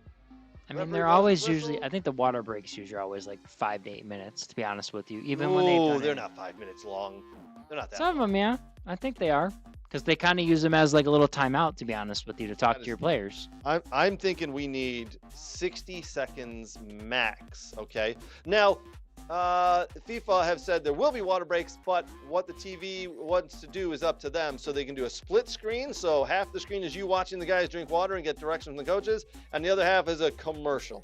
I mean, Referee they're blows always his whistle. usually, I think the water breaks usually are always like 5 to 8 minutes, to be honest with you. Even when they've done they're it. not 5 minutes long. They're not that Some of them, yeah. I think they are. Because they kind of use them as like a little timeout, to be honest with you, to talk That to is- your players. I'm thinking we need 60 seconds max, okay? Now, FIFA have said there will be water breaks, but what the TV wants to do is up to them. So they can do a split screen, so half the screen is you watching the guys drink water and get direction from the coaches, and the other half is a commercial.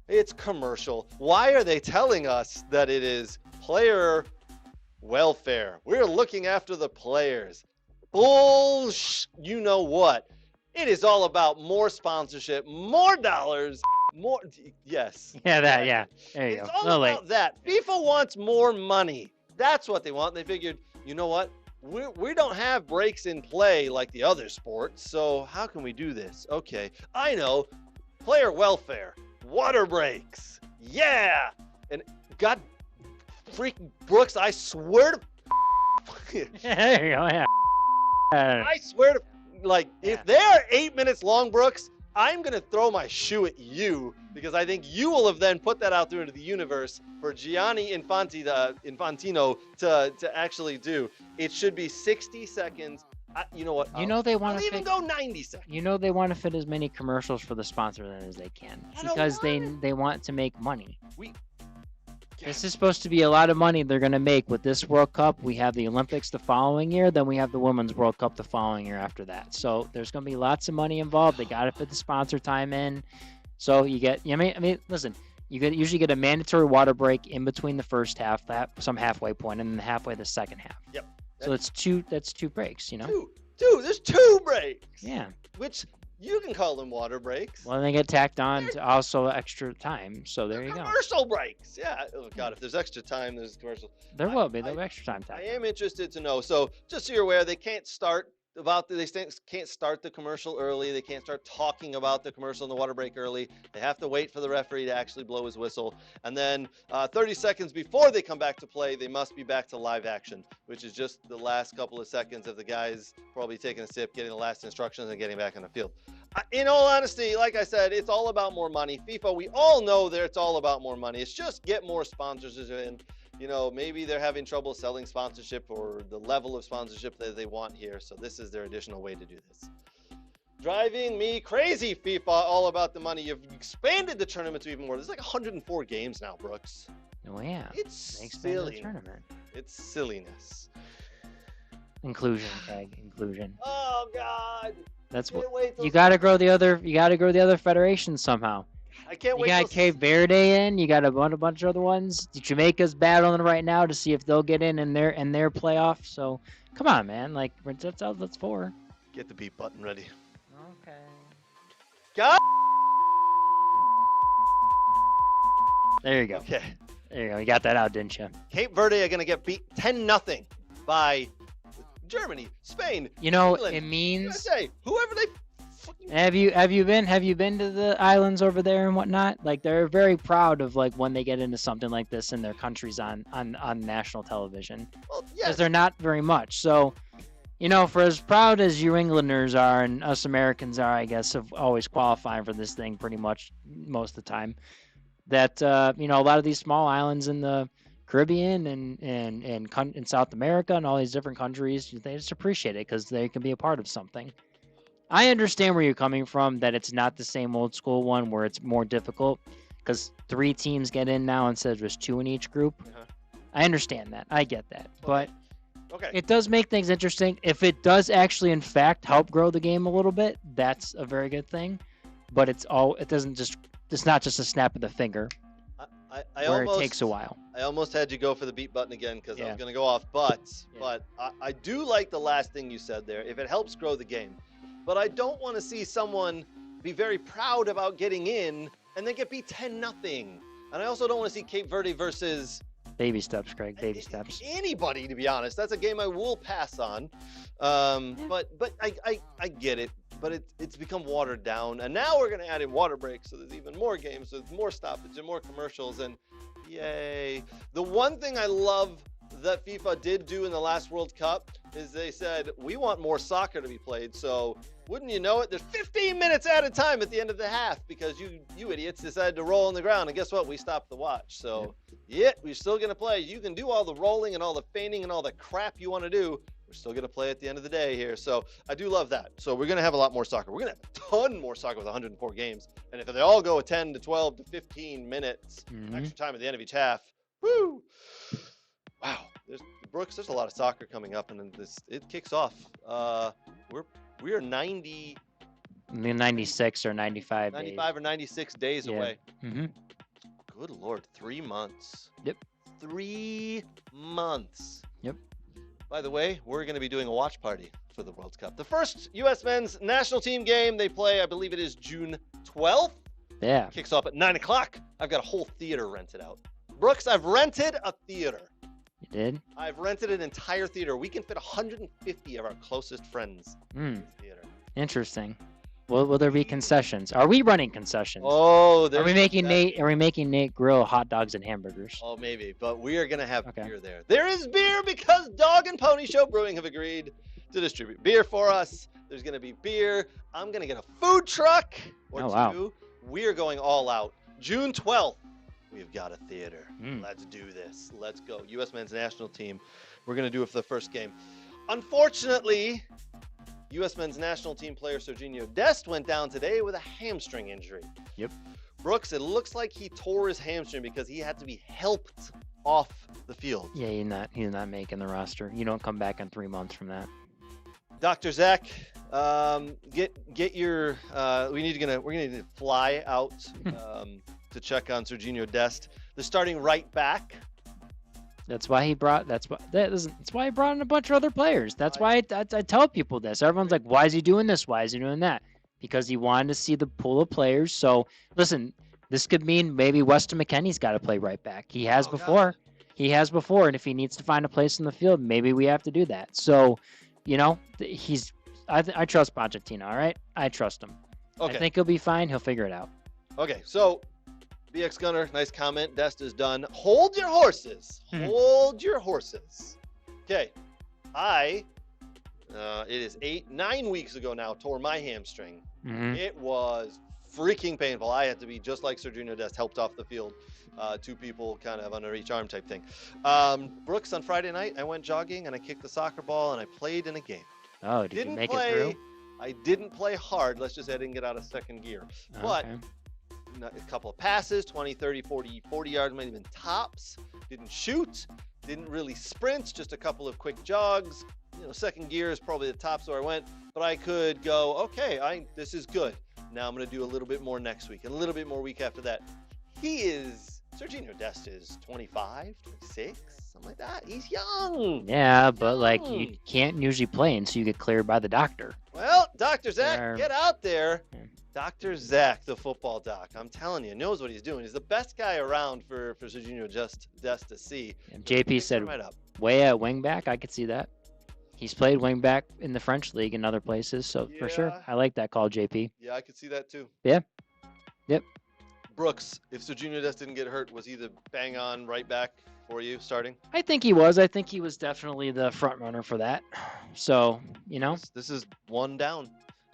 It's commercial. Why are they telling us that it is player welfare? We're looking after the players. You know what? It is all about more sponsorship, more dollars, more. Yes. Yeah, that, yeah. There you It's go. all No, about that. FIFA wants more money. That's what they want. They figured, you know what? We don't have breaks in play like the other sports, so how can we do this? Okay, I know. Player welfare, water breaks. Yeah. And God freaking Brooks, I swear to there you go, yeah. I swear to, like, if they're 8 minutes long, Brooks, I'm going to throw my shoe at you because I think you will have then put that out there into the universe for Gianni Infantino to actually do. It should be 60 seconds. You know what? You know they want I'll to even go 90 seconds. You know they want to fit as many commercials for the sponsor then as they can. I don't Because want they want to make money. Yeah. This is supposed to be a lot of money they're going to make with this World Cup. We have the Olympics the following year, then we have the Women's World Cup the following year after that. So there's going to be lots of money involved. They got to fit the sponsor time in. So you get, I mean, listen, usually get a mandatory water break in between the first half, some halfway point, and then halfway the second half. Yep. So that's two breaks, you know? There's two breaks. Yeah. Which you can call them water breaks. Well, they get tacked on to also extra time. So there you go. Commercial breaks. Yeah. Oh God, if there's extra time, there's commercial. There will be. There'll be extra time. I am interested to know. So just so you're aware, they can't start can't start the commercial early. They can't start talking about the commercial and the water break early. They have to wait for the referee to actually blow his whistle. And then 30 seconds before they come back to play, they must be back to live action, which is just the last couple of seconds of the guys probably taking a sip, getting the last instructions, and getting back on the field. In all honesty, like I said, it's all about more money. FIFA, we all know that it's all about more money. It's just get more sponsors in. You know, maybe they're having trouble selling sponsorship or the level of sponsorship that they want here. So this is their additional way to do this. Driving me crazy, FIFA, all about the money. You've expanded the tournament to even more. There's like 104 games now, Brooks. Oh, yeah. It's They expanded the silly. tournament. It's silliness. Inclusion, Craig. Inclusion. Oh, God. That's Can't what wait till you got to grow the other. You got to grow the other federations somehow. I can't You wait got till Cape Verde in. You got a bunch of other ones. Jamaica's battling right now to see if they'll get in their playoff. So come on, man. Like that's four. get the beat button ready. Okay. God. There you go. Okay. There you go. You got that out, didn't you? Cape Verde are going to get beat 10-0 by Germany, Spain, You know, England, it means USA, whoever they fucking Have you been to the islands over there and whatnot? Like they're very proud of like when they get into something like this in their countries on national television. Well, Because yes. they're not very much. So, you know, for as proud as you Englanders are and us Americans are, I guess, of always qualifying for this thing pretty much most of the time, that you know, a lot of these small islands in the Caribbean and in South America and all these different countries, they just appreciate it because they can be a part of something. I understand where you're coming from, that it's not the same old school one where it's more difficult because 3 teams get in now instead of just 2 in each group. Uh-huh. I understand that. I get that. But Okay. it does make things interesting. If it does actually, in fact, help grow the game a little bit, that's a very good thing. But it's not just a snap of the finger I where almost it takes a while. I almost had you go for the beat button again because I Yeah. was going to go off. But Yeah. I do like the last thing you said there. If it helps grow the game, but I don't want to see someone be very proud about getting in and then get beat 10-0. And I also don't want to see Cape Verde versus Baby steps, Craig. Baby steps. anybody. To be honest, that's a game I will pass on. But I get it. But it's become watered down, and now we're going to add in water breaks, so there's even more games with more stoppage and more commercials, and yay. The one thing I love that FIFA did do in the last World Cup is they said, we want more soccer to be played, so wouldn't you know it, there's 15 minutes at a time at the end of the half because you idiots decided to roll on the ground, and guess what? We stopped the watch. So, yeah, we're still going to play. You can do all the rolling and all the feigning and all the crap you want to do. We're still going to play at the end of the day here. So I do love that. So we're going to have a lot more soccer. We're going to have a ton more soccer with 104 games. And if they all go 10 to 12 to 15 minutes, extra time at the end of each half, woo! Wow. Brooks, there's a lot of soccer coming up, and it kicks off. We are 90, 96 or 95 days. 95 or 96 days Yeah. away. Mm-hmm. Good Lord, 3 months. Yep. 3 months. Yep. By the way, we're going to be doing a watch party for the World Cup. The first U.S. men's national team game they play, I believe it is June 12th. Yeah. Kicks off at 9 o'clock. I've got a whole theater rented out. Brooks, I've rented a theater. You did? I've rented an entire theater. We can fit 150 of our closest friends in this theater. Interesting. Will there be concessions? Are we running concessions? Oh, Are we making Nate grill hot dogs and hamburgers? Oh, maybe, but we are going to have Okay. beer there. There is beer because Dog and Pony Show Brewing have agreed to distribute beer for us. There's going to be beer. I'm going to get a food truck or Oh, two. wow. We are going all out. June 12th, we've got a theater. Mm. Let's do this. Let's go. U.S. men's national team. We're going to do it for the first game. Unfortunately, U.S. men's national team player Sergiño Dest went down today with a hamstring injury. Yep. Brooks, it looks like he tore his hamstring because he had to be helped off the field. Yeah, he's not making the roster. You don't come back in 3 months from that. Dr. Zach, get your we're gonna need to fly out to check on Sergiño Dest, the starting right back. That's why he brought in a bunch of other players. That's why I tell people this. Everyone's like, why is he doing this? Why is he doing that? Because he wanted to see the pool of players. So listen, this could mean maybe Weston McKennie's got to play right back. He has before. He has before, and if he needs to find a place in the field, maybe we have to do that. So, you know, I trust Pochettino. All right, I trust him. Okay. I think he'll be fine. He'll figure it out. Okay, so BX Gunner, nice comment. Dest is done. Hold your horses. Hold your horses. Okay, it is 9 weeks ago now, tore my hamstring. Mm-hmm. It was freaking painful. I had to be just like Sergiño Dest, helped off the field. 2 people kind of under each arm type thing. Brooks, on Friday night, I went jogging and I kicked the soccer ball and I played in a game. Oh, did you make it through? I didn't play hard. Let's just say I didn't get out of second gear. But Okay. a couple of passes, 20, 30, 40 yards, might have been tops. Didn't shoot. Didn't really sprint. Just a couple of quick jogs. Second gear is probably the tops where I went. But I could go, okay, this is good. Now I'm going to do a little bit more next week. And a little bit more week after that. Sergiño Dest is 25, 26, something like that. He's young. Yeah, but like you can't usually play until you get cleared by the doctor. Well, Dr. Zach, Or- get out there. Yeah. Dr. Zach, the football doc, I'm telling you, knows what he's doing. He's the best guy around for Sergiño Dest to see. JP Pick said, him right up. way at wing back, I could see that. he's played wing back in the French league and other places, so for sure, Yeah. I like that call, JP. Yeah, I could see that too. Yeah. Yep. Brooks, if Sergiño Dest didn't get hurt, was he the bang on right back for you starting? I think he was. I think he was definitely the front runner for that. So, you know, This is one down.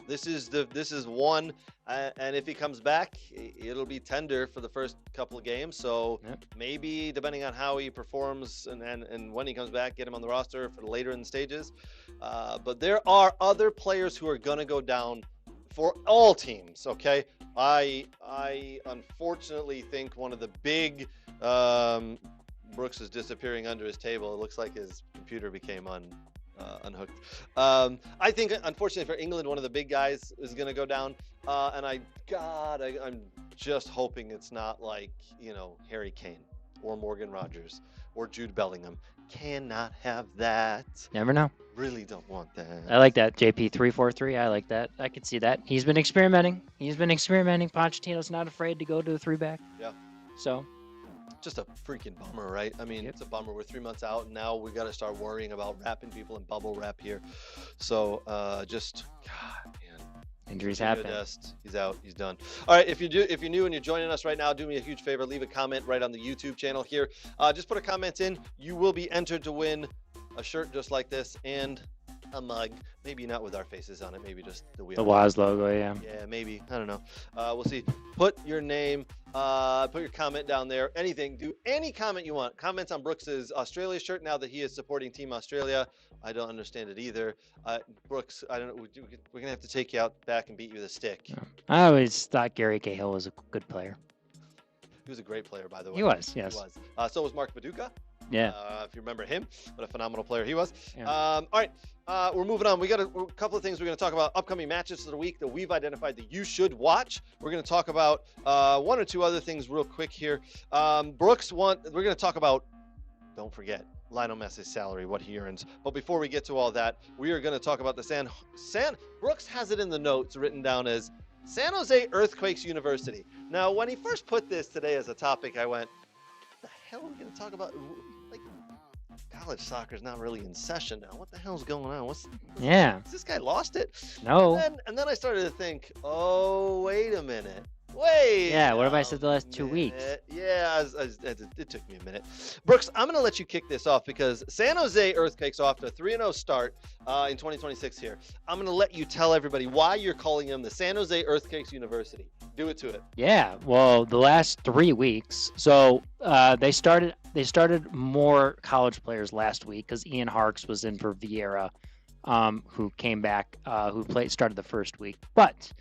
This is one, and if he comes back, it'll be tender for the first couple of games. So Yep. maybe depending on how he performs and when he comes back, get him on the roster for later in the stages. But there are other players who are gonna go down for all teams. Okay, I unfortunately think one of the big Brooks is disappearing under his table. It looks like his computer became unhooked. I think, unfortunately for England, one of the big guys is going to go down. And I'm just hoping it's not like, Harry Kane or Morgan Rogers or Jude Bellingham. Cannot have that. never know. Really don't want that. I like that, JP 343. I like that. I can see that. He's been experimenting. Pochettino's not afraid to go to a 3-back. Yeah. So, Just a freaking bummer, right? I mean, Yep. It's a bummer. We're 3 months out, and now we got to start worrying about wrapping people in bubble wrap here. So, God, man. injuries Sergiño happen. Dest, he's out. He's done. All right. If you're new and you're joining us right now, do me a huge favor. Leave a comment right on the YouTube channel here. Just put a comment in. You will be entered to win a shirt just like this and a mug. Maybe not with our faces on it. Maybe just the wheel. The Waz logo, yeah. Yeah, maybe. I don't know. We'll see. Put your name, put your comment down there. Anything. Do any comment you want. Comments on Brooks's Australia shirt now that he is supporting Team Australia. I don't understand it either. Brooks, I don't know. We're going to have to take you out back and beat you with a stick. I always thought Gary Cahill was a good player. He was a great player, by the way. He was, yes. He was. So was Mark Viduka. Yeah. If you remember him, what a phenomenal player he was. Yeah. All right, we're moving on. We got a couple of things we're going to talk about. Upcoming matches of the week that we've identified that you should watch. We're going to talk about one or two other things real quick here. Brooks, we're going to talk about, don't forget, Lionel Messi's salary, what he earns. But before we get to all that, we are going to talk about the Brooks has it in the notes written down as San Jose Earthquakes University. Now, when he first put this today as a topic, I went, what the hell are we going to talk about? Like, college soccer is not really in session now. What the hell's going on? Yeah. Has this guy lost it? No. And then I started to think, oh, wait a minute. Wait. Yeah, what have I said the last 2 weeks? Yeah, it took me a minute. Brooks, I'm going to let you kick this off because San Jose Earthquakes off to a 3-0 start in 2026 here. I'm going to let you tell everybody why you're calling them the San Jose Earthquakes University. Do it to it. Yeah, well, the last 3 weeks. So they started more college players last week because Ian Harkes was in for Vieira, who came back, started the first week. But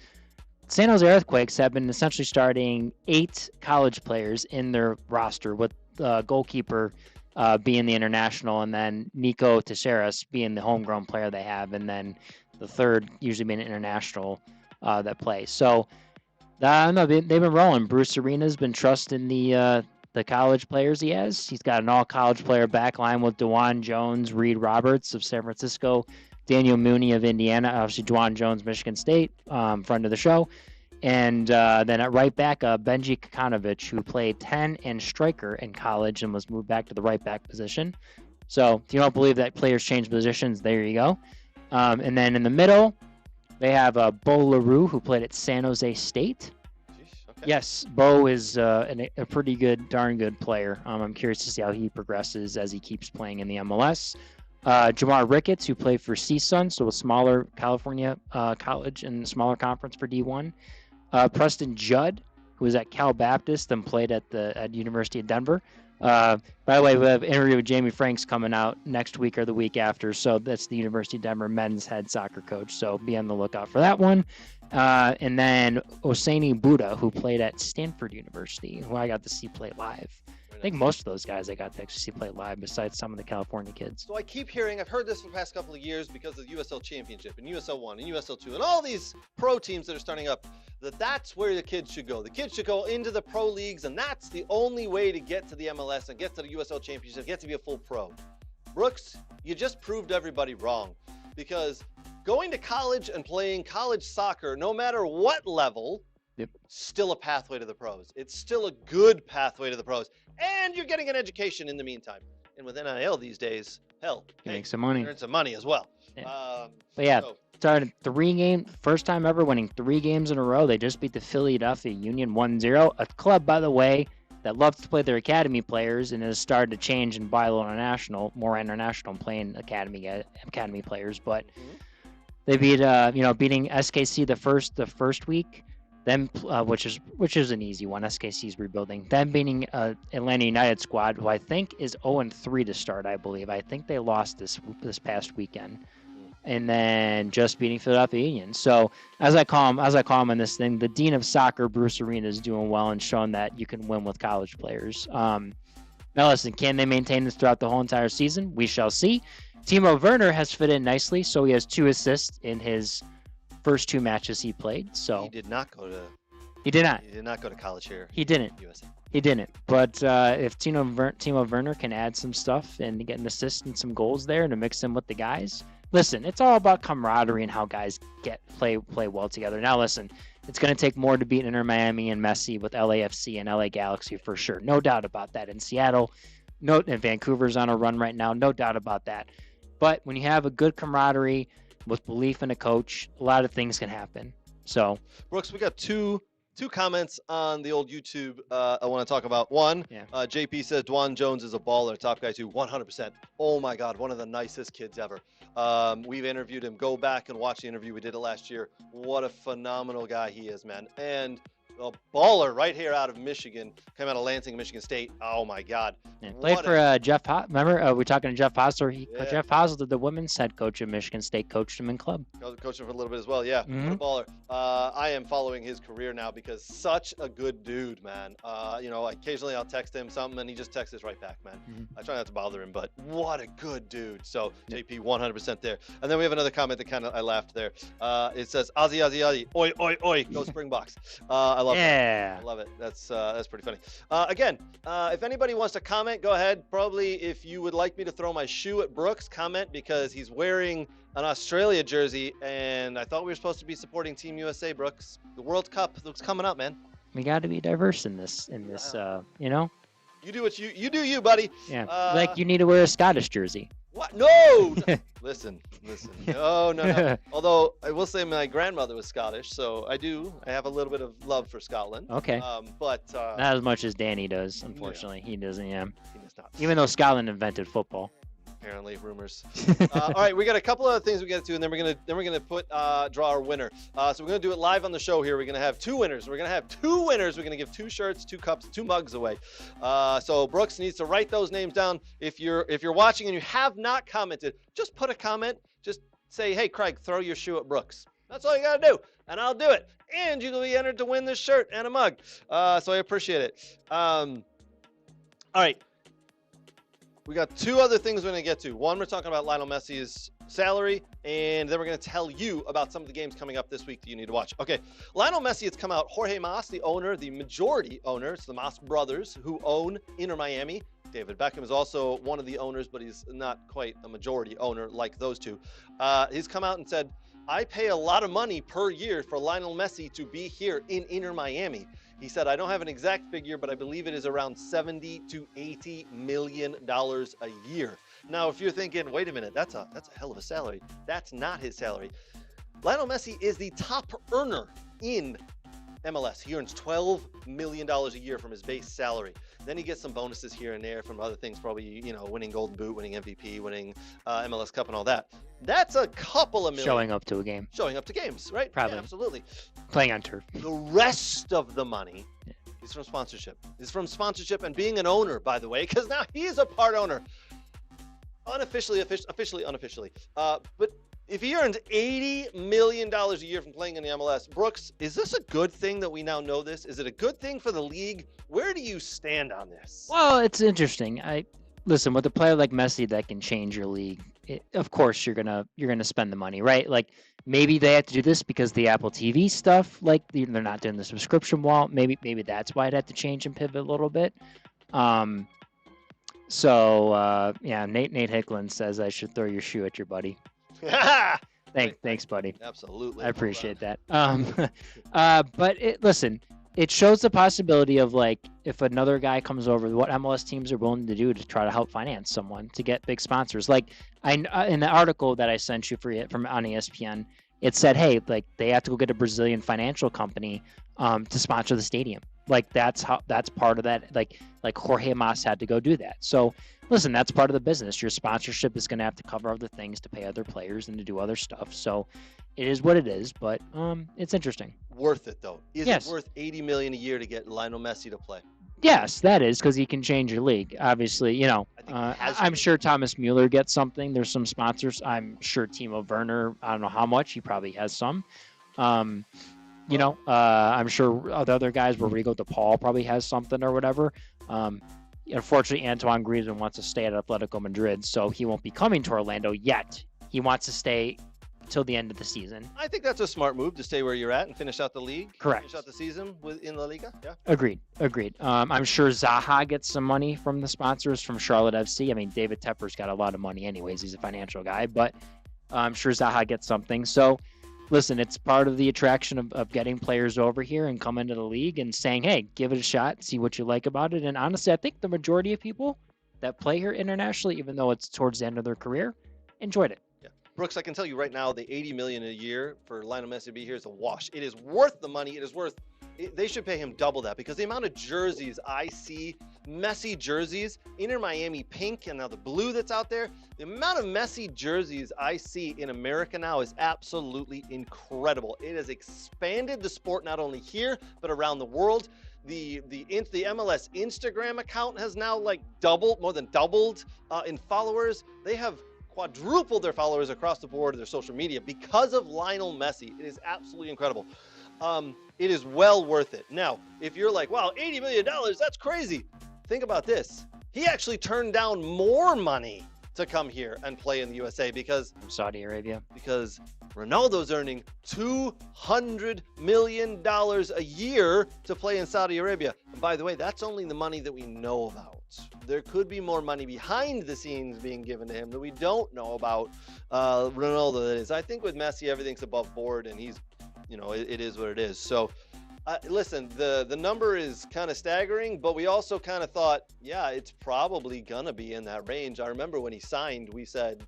San Jose Earthquakes have been essentially starting 8 college players in their roster, with the goalkeeper being the international, and then Nico Teixeiras being the homegrown player they have, and then the third usually being an international that plays. So they've been rolling. Bruce Arena's been trusting the college players he has. He's got an all-college player back line with DeJuan Jones, Reed Roberts of San Francisco, Daniel Mooney of Indiana, obviously DeJuan Jones, Michigan State, friend of the show. And then at right back, Benji Kakanovic, who played 10 and striker in college and was moved back to the right back position. So if you don't believe that players change positions, there you go. And then in the middle, they have Bo LaRue, who played at San Jose State. Okay. Yes, Bo is a pretty good, darn good player. I'm curious to see how he progresses as he keeps playing in the MLS. Jamar Ricketts, who played for CSUN, so a smaller California college and smaller conference for D1. Preston Judd, who was at Cal Baptist and played at University of Denver. By the way, we have an interview with Jamie Franks coming out next week or the week after. So that's the University of Denver men's head soccer coach. So be on the lookout for that one. And then Oseni Buddha, who played at Stanford University, who I got to see play live. I think most of those guys I got to actually see play live, besides some of the California kids. So I keep hearing, I've heard this for the past couple of years because of the USL Championship and USL 1 and USL 2 and all these pro teams that are starting up, that's where the kids should go. The kids should go into the pro leagues, and that's the only way to get to the MLS and get to the USL Championship, get to be a full pro. Brooks, you just proved everybody wrong, because going to college and playing college soccer, no matter what level, still a pathway to the pros. It's still a good pathway to the pros. And you're getting an education in the meantime. And with NIL these days, hell, You hey, make some money. earn some money as well. Yeah. But yeah, so- started 3-game, first time ever winning 3 games in a row. They just beat the Philadelphia Union 1-0. A club, by the way, that loves to play their academy players and has started to change and buy more international playing academy players. But they beat beating SKC the first week, then which is an easy one. SKC's rebuilding. Then beating Atlanta United squad, who I think is 0-3 to start. I believe. I think they lost this past weekend. And then just beating Philadelphia Union. So as I call him in this thing, the dean of soccer, Bruce Arena, is doing well and showing that you can win with college players. Now listen, can they maintain this throughout the whole entire season? We shall see. Timo Werner has fit in nicely, so he has 2 assists in his first 2 matches he played. So he did not go to. He did not. He did not go to college here. He didn't. USA. He didn't. But if Timo Werner can add some stuff and get an assist and some goals there to mix in with the guys. Listen, it's all about camaraderie and how guys play well together. Now, listen, it's going to take more to beat Inter Miami and Messi with LAFC and LA Galaxy for sure. No doubt about that. In Seattle, and Vancouver's on a run right now. No doubt about that. But when you have a good camaraderie with belief in a coach, a lot of things can happen. So, Brooks, we got two comments on the old YouTube I want to talk about. One, JP says Dwan Jones is a baller, top guy too, 100%. Oh my God, one of the nicest kids ever. We've interviewed him. Go back and watch the interview. We did it last year. What a phenomenal guy he is, man. And a baller right here out of Michigan, came out of Lansing, Michigan State. Oh my God. Played for Jeff. Remember, we're talking to Jeff Hosler. Jeff Hosler, the women's head coach of Michigan State, coached him in club. Coached him for a little bit as well. Yeah, what a baller. I am following his career now because such a good dude, man. Occasionally I'll text him something and he just texts us right back, man. I try not to bother him, but what a good dude. So JP, 100% there. And then we have another comment that I laughed there. It says Ozzy, oi, oi, oi, go Springboks. I love it. I love it. That's pretty funny. Again, if anybody wants to comment, go ahead. Probably if you would like me to throw my shoe at Brooks, comment because he's wearing an Australia jersey, and I thought we were supposed to be supporting Team USA, Brooks. The World Cup looks coming up, man. We got to be diverse in this. You do what you do, you buddy. Yeah. Like you need to wear a Scottish jersey. What? No. Listen. No. Although I will say my grandmother was Scottish, so I have a little bit of love for Scotland. Okay. But not as much as Danny does, unfortunately. Yeah. He doesn't. Yeah. He does not. Even though Scotland invented football. Apparently, rumors. All right, we got a couple other things we got to do, and then we're gonna draw our winner. So we're gonna do it live on the show here. We're gonna have 2 winners. We're gonna give 2 shirts, 2 cups, 2 mugs away. So Brooks needs to write those names down. If you're watching and you have not commented, just put a comment. Just say, hey, Craig, throw your shoe at Brooks. That's all you gotta do, and I'll do it. And you'll be entered to win this shirt and a mug. So I appreciate it. All right. We got 2 other things we're going to get to. One, we're talking about Lionel Messi's salary, and then we're going to tell you about some of the games coming up this week that you need to watch. Okay, Lionel Messi has come out. Jorge Mas, the owner, the majority owner, it's the Mas brothers who own Inter Miami. David Beckham is also one of the owners, but he's not quite a majority owner like those 2. He's come out and said, I pay a lot of money per year for Lionel Messi to be here in Inter Miami. He said, I don't have an exact figure, but I believe it is around $70 to $80 million a year. Now, if you're thinking, wait a minute, that's a hell of a salary. That's not his salary. Lionel Messi is the top earner in MLS. He earns $12 million a year from his base salary. Then he gets some bonuses here and there from other things, probably, winning Golden Boot, winning MVP, winning MLS Cup and all that. That's a couple of million. Showing up to a game. Showing up to games, right? Probably. Yeah, absolutely. Playing on turf. The rest of the money is from sponsorship. It's from sponsorship and being an owner, by the way, because now he's a part owner. Officially, unofficially. But if he earns $80 million a year from playing in the MLS, Brooks, is this a good thing that we now know this? Is it a good thing for the league? Where do you stand on this? Well, it's interesting. Listen, with a player like Messi that can change your league, of course you're gonna spend the money, right? Like maybe they have to do this because the Apple TV stuff, like they're not doing the subscription wall. Maybe that's why it had to change and pivot a little bit. Nate Hicklin says I should throw your shoe at your buddy. Thanks, buddy. Absolutely. I appreciate that. But listen, it shows the possibility of like if another guy comes over, what MLS teams are willing to do to try to help finance someone to get big sponsors. Like in the article that I sent you from on ESPN, it said, hey, like they have to go get a Brazilian financial company to sponsor the stadium. Like that's part of that. Like Jorge Mas had to go do that. So listen, that's part of the business. Your sponsorship is going to have to cover other things to pay other players and to do other stuff. So it is what it is, but it's interesting. Worth it though. Is Yes. it worth $80 million a year to get Lionel Messi to play? Yes, that is because he can change your league. Obviously, you know, I think he has I'm to. sure Thomas Mueller gets something. There's some sponsors. I'm sure Timo Werner. I don't know how much. He probably has some. You know, I'm sure the other guys, Rodrigo DePaul probably has something or whatever. Unfortunately, Antoine Griezmann wants to stay at Atletico Madrid, so he won't be coming to Orlando yet. He wants to stay till the end of the season. I think that's a smart move to stay where you're at and finish out the league. Correct. Finish out the season in La Liga. Yeah. Agreed. I'm sure Zaha gets some money from the sponsors from Charlotte FC. I mean, David Tepper's got a lot of money anyways. He's a financial guy, but I'm sure Zaha gets something. So, listen, it's part of the attraction of getting players over here and come into the league and saying, hey, give it a shot, see what you like about it. And honestly, I think the majority of people that play here internationally, even though it's towards the end of their career, enjoyed it. Brooks, I can tell you right now, the $80 million a year for Lionel Messi to be here is a wash. It is worth the money. It is worth. They should pay him double that because the amount of jerseys I see, Messi jerseys, Inter Miami pink, and now the blue that's out there. The amount of Messi jerseys I see in America now is absolutely incredible. It has expanded the sport not only here but around the world. The MLS Instagram account has now more than doubled in followers. They have quadrupled their followers across the board of their social media because of Lionel Messi. It is absolutely incredible. It is well worth it. Now, if you're like, wow, $80 million, that's crazy. Think about this. He actually turned down more money to come here and play in the USA because Saudi Arabia. Because Ronaldo's earning $200 million a year to play in Saudi Arabia. And by the way, that's only the money that we know about. There could be more money behind the scenes being given to him that we don't know about. Ronaldo, that is. I think with Messi, everything's above board, and he's, it is what it is. So, listen, the number is kind of staggering, but we also kind of thought, yeah, it's probably going to be in that range. I remember when he signed, we said,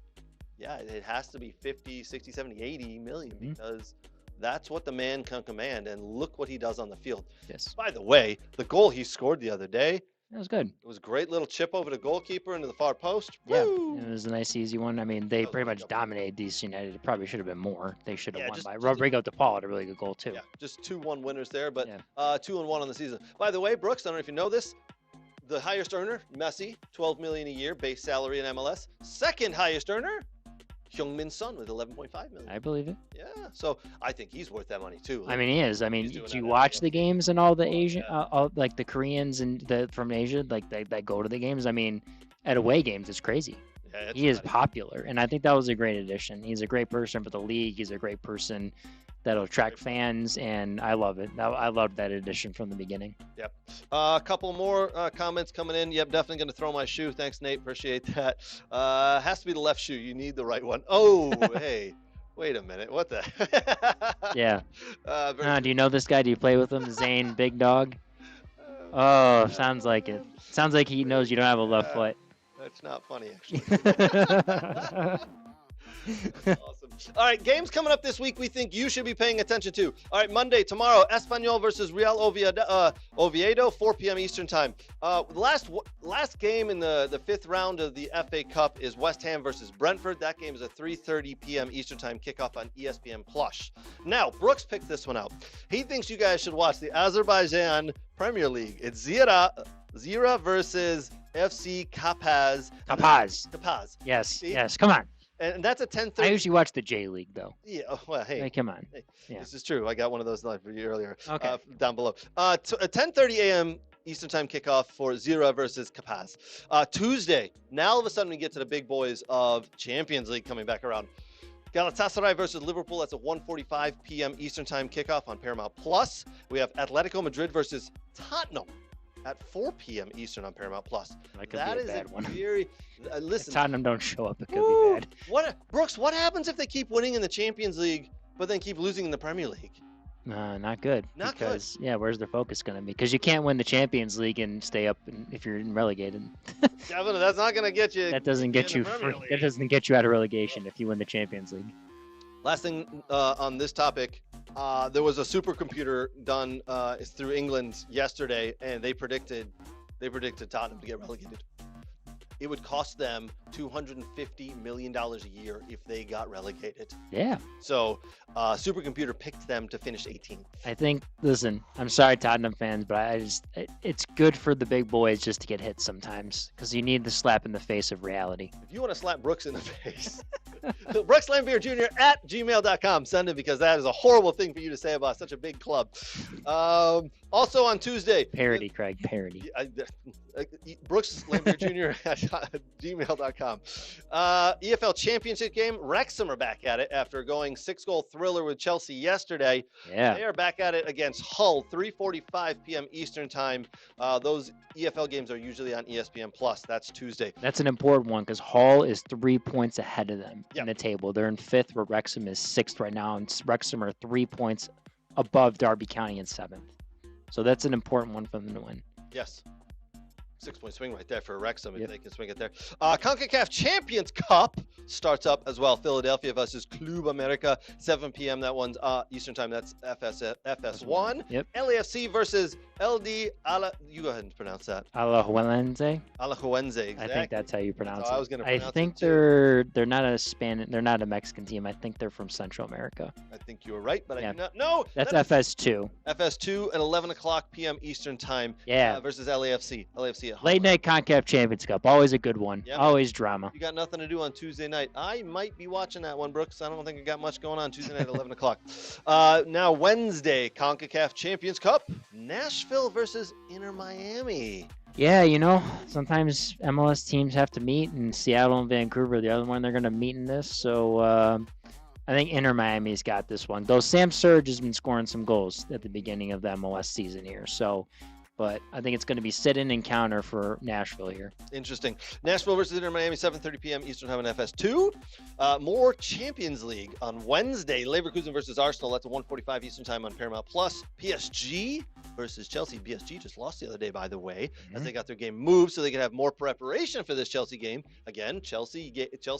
yeah, it has to be 50, 60, 70, 80 million because that's what the man can command. And look what he does on the field. Yes. By the way, the goal he scored the other day, That was good. it was a great little chip over the goalkeeper into the far post. Yeah, Woo! it was a nice, easy one. I mean, they That was pretty a much good goal. dominated DC United. It probably should have been more. They should have Yeah, won just- by. just- Rodrigo DePaul had a really good goal, too. Yeah, just 2-1 winners there, but Yeah. 2-1 on the season. By the way, Brooks, I don't know if you know this, the highest earner, Messi, $12 million a year base salary in MLS. Second highest earner, Heung-min Son with $11.5 million. I believe it. Yeah, so I think he's worth that money too. I mean, he is. I mean, He's doing do you that watch every the games and all the Oh, Asian, yeah. all, like the Koreans and from Asia, like that go to the games? I mean, at away games, it's crazy. Yeah, it's He is nutty. popular, and I think that was a great addition. He's a great person for the league. He's a great person that'll attract fans, and I love it. I loved that addition from the beginning. A couple more comments coming in. Yep, definitely going to throw my shoe. Thanks, Nate. Appreciate that. Has to be the left shoe. You need the right one. Oh, hey. Wait a minute. What the? Yeah. Very Do you know this guy? Do you play with him, Zane Big Dog? Oh, sounds like it. Sounds like he knows you don't have a left foot. That's not funny, actually. That's awesome. All right, games coming up this week we think you should be paying attention to. All right, Monday, tomorrow, Espanyol versus Real Oviedo, 4 p.m. Eastern time. Last game in the fifth round of the FA Cup is West Ham versus Brentford. That game is a 3:30 p.m. Eastern time kickoff on ESPN Plus. Now, Brooks picked this one out. He thinks you guys should watch the Azerbaijan Premier League. It's Zira versus FC Kapaz. Kapaz. Yes, See? yes. Come on. And that's a I 10:30. usually watch the J League though. Yeah, well, hey. Hey, come on. Yeah. This is true. I got one of those live for you earlier. Okay. Down below. A 10:30 a.m. Eastern time kickoff for Zira versus Kapaz. Tuesday. Now all of a sudden we get to the big boys of Champions League coming back around. Galatasaray versus Liverpool. That's a 1:45 p.m. Eastern time kickoff on Paramount Plus. We have Atletico Madrid versus Tottenham at 4 p.m. Eastern on Paramount Plus. That could That be a is bad one. very. If Listen. Tottenham don't show up, it could Woo! be bad. Brooks, what happens if they keep winning in the Champions League, but then keep losing in the Premier League? Not good. Not because, yeah, where's their focus going to be? Because you can't win the Champions League and stay up if you're relegated. Definitely, that's not going to get you. That doesn't get you. That doesn't get you out of relegation if you win the Champions League. Last thing on this topic, there was a supercomputer done through England yesterday, and they predicted Tottenham to get relegated. It would cost them $250 million a year if they got relegated. Yeah. So, supercomputer picked them to finish 18th. I think. Listen, I'm sorry, Tottenham fans, but it's good for the big boys just to get hit sometimes because you need the slap in the face of reality. If you want to slap Brooks in the face, Brooks Lambier Jr. at gmail.com. Send it because that is a horrible thing for you to say about such a big club. Also on Tuesday. Parody, Craig. Parody. Brooks Lambier Jr. at gmail.com. EFL Championship game. Wrexham are back at it after going 6-goal thriller with Chelsea yesterday. Yeah. They are back at it against Hull, 3:45 p.m. Eastern time. Those EFL games are usually on ESPN Plus. That's Tuesday. That's an important one because Hull is 3 points ahead of them Yep. in the table. They're in 5th, where Wrexham is 6th right now, and Wrexham are 3 points above Derby County in 7th. So that's an important one for them to win. Yes. 6-point swing right there for Wrexham if Yep. they can swing it there. CONCACAF Champions Cup starts up as well. Philadelphia versus Club America, 7 p.m. That one's Eastern time. That's FS1. Yep. LAFC versus LD Ala. You go ahead and pronounce that. Alajuelense. Alajuelense. Exactly. I think that's how you pronounce how it. I was gonna I pronounce think it too. they're not a Mexican team. I think they're from Central America. I think you were right, but Yeah. I do not know. That's That is FS2. FS2 at 11 o'clock p.m. Eastern time. Yeah. Versus LAFC. LAFC at home. Late night CONCACAF Champions Cup. Always a good one. Yep. Always drama. You got nothing to do on Tuesday night. I might be watching that one, Brooks. I don't think I got much going on Tuesday night at 11 o'clock. Now, Wednesday, CONCACAF Champions Cup, Nashville versus Inter Miami. Yeah, sometimes MLS teams have to meet, and Seattle and Vancouver are the other one they're going to meet in this. So I think Inter Miami's got this one. Though Sam Surge has been scoring some goals at the beginning of the MLS season here. But I think it's going to be sit-in and counter for Nashville here. Interesting. Nashville versus Inter Miami, 7:30 p.m. Eastern time on FS2. More Champions League on Wednesday. Leverkusen versus Arsenal. That's at 1:45 Eastern time on Paramount Plus. PSG versus Chelsea. PSG just lost the other day, by the way, as they got their game moved so they could have more preparation for this Chelsea game. Again, Chelsea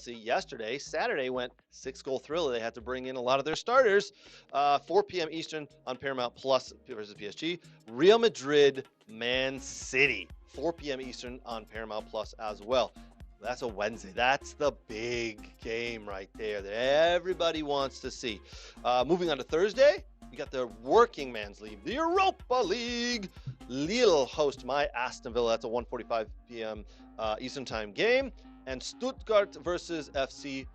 yesterday, Saturday, went 6-goal thriller. They had to bring in a lot of their starters. 4 p.m. Eastern on Paramount Plus versus PSG. Real Madrid, Man City, 4 p.m. Eastern on Paramount Plus as well. That's a Wednesday. That's the big game right there that everybody wants to see. Moving on to Thursday, we got the Working Man's League, the Europa League. Lille host my Aston Villa. That's a 1:45 p.m. Eastern time game. And Stuttgart versus FC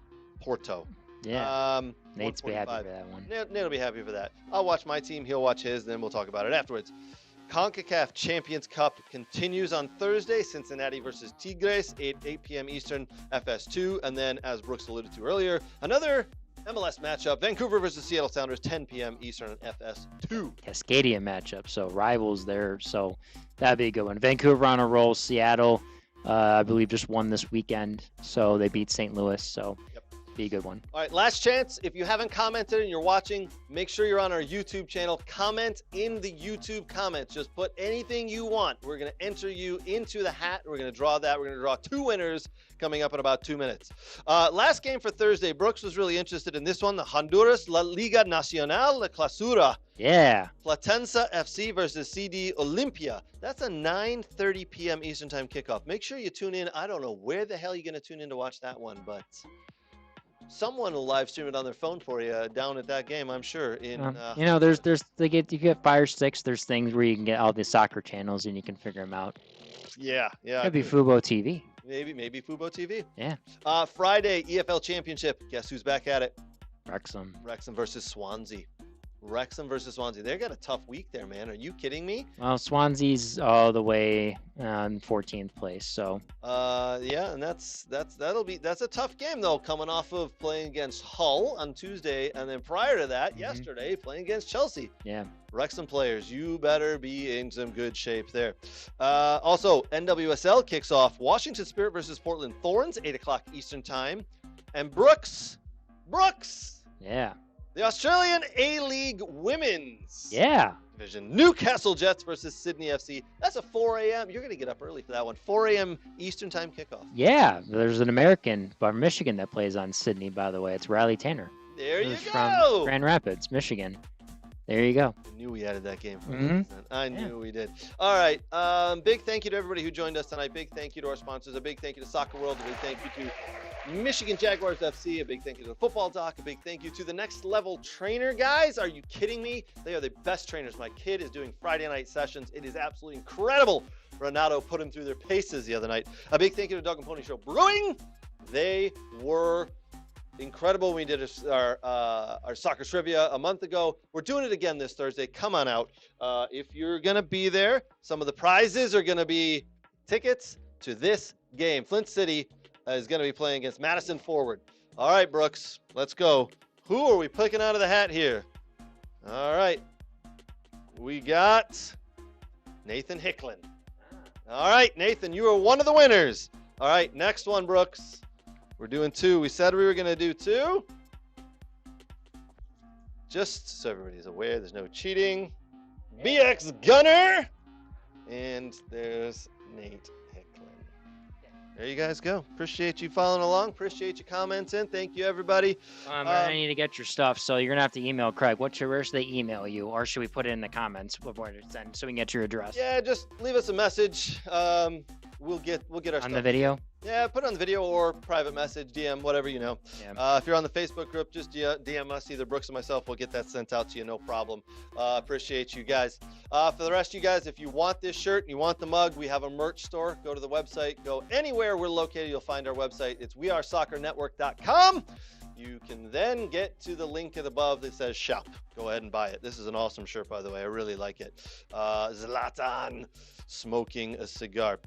Porto. Yeah. Nate's be happy 1:45. for that one. Nate will be happy for that. I'll watch my team. He'll watch his. Then we'll talk about it afterwards. CONCACAF Champions Cup continues on Thursday. Cincinnati versus Tigres, 8 p.m. Eastern, FS2. And then, as Brooks alluded to earlier, another MLS matchup, Vancouver versus Seattle Sounders, 10 p.m. Eastern on FS2. Cascadia matchup, so rivals there. So that'd be a good one. Vancouver on a roll. Seattle, I believe, just won this weekend. So they beat St. Louis. So be a good one. All right, last chance. If you haven't commented and you're watching, make sure you're on our YouTube channel. Comment in the YouTube comments. Just put anything you want. We're going to enter you into the hat. We're going to draw that. We're going to draw 2 winners coming up in about 2 minutes. Last game for Thursday. Brooks was really interested in this one. The Honduras La Liga Nacional La Clausura. Yeah. Platense FC versus CD Olimpia. That's a 9:30 p.m. Eastern time kickoff. Make sure you tune in. I don't know where the hell you're going to tune in to watch that one, but someone will live stream it on their phone for you down at that game, I'm sure. You get Fire Sticks. There's things where you can get all the soccer channels and you can figure them out. Yeah. Could be Fubo TV. Maybe Fubo TV. Yeah. Friday, EFL Championship. Guess who's back at it? Wrexham. Wrexham versus Swansea. They got a tough week there, man. Are you kidding me? Well, Swansea's all the way on 14th place. So. Yeah, and that's a tough game though, coming off of playing against Hull on Tuesday, and then prior to that, yesterday playing against Chelsea. Yeah. Wrexham players, you better be in some good shape there. Also, NWSL kicks off Washington Spirit versus Portland Thorns, 8 o'clock Eastern time, and Brooks. Yeah. The Australian A-League Women's Division. Newcastle Jets versus Sydney FC. That's a 4 a.m. You're going to get up early for that one. 4 a.m. Eastern Time kickoff. Yeah, there's an American from Michigan that plays on Sydney, by the way. It's Riley Tanner. There you He's go. From Grand Rapids, Michigan. There you go. I knew we added that game. Mhm. I knew we did. All right. Big thank you to everybody who joined us tonight. Big thank you to our sponsors. A big thank you to Soccer World. A big thank you to Michigan Jaguars FC. A big thank you to the Football Doc. A big thank you to the Next Level Trainer guys. Are you kidding me? They are the best trainers. My kid is doing Friday night sessions. It is absolutely incredible. Renato put him through their paces the other night. A big thank you to Dog and Pony Show Brewing. They were incredible. We did our soccer trivia a month ago. We're doing it again this Thursday. Come on out. If you're going to be there, some of the prizes are going to be tickets to this game. Flint City is going to be playing against Madison Forward. All right, Brooks, let's go. Who are we picking out of the hat here? All right. We got Nathan Hicklin. All right, Nathan, you are one of the winners. All right, next one, Brooks. We're doing 2. We said we were going to do 2. Just so everybody's aware, there's no cheating. BX Gunner. And there's Nate Hicklin. There you guys go. Appreciate you following along. Appreciate you commenting. Thank you, everybody. I need to get your stuff, so you're going to have to email Craig. Where should they email you? Or should we put it in the comments before it's sent so we can get your address? Yeah, just leave us a message. We'll get our stuff. On the video? Yeah, put it on the video or private message, DM, whatever you know. Yeah. If you're on the Facebook group, just DM us, either Brooks or myself. We'll get that sent out to you, no problem. Appreciate you guys. For the rest of you guys, if you want this shirt and you want the mug, we have a merch store. Go to the website. Go anywhere we're located. You'll find our website. It's wearesoccer.network.com. You can then get to the link above that says shop. Go ahead and buy it. This is an awesome shirt, by the way. I really like it. Zlatan smoking a cigar.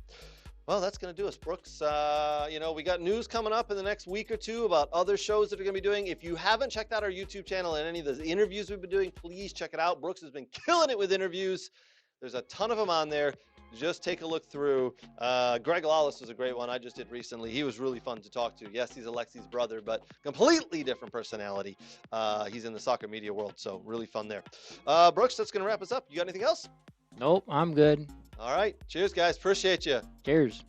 Well, that's going to do us, Brooks. We got news coming up in the next week or two about other shows that are going to be doing. If you haven't checked out our YouTube channel and any of the interviews we've been doing, please check it out. Brooks has been killing it with interviews. There's a ton of them on there. Just take a look through. Greg Lawless was a great one I just did recently. He was really fun to talk to. Yes, he's Alexi's brother, but completely different personality. He's in the soccer media world, so really fun there. Brooks, that's going to wrap us up. You got anything else? Nope, I'm good. All right. Cheers, guys. Appreciate you. Cheers.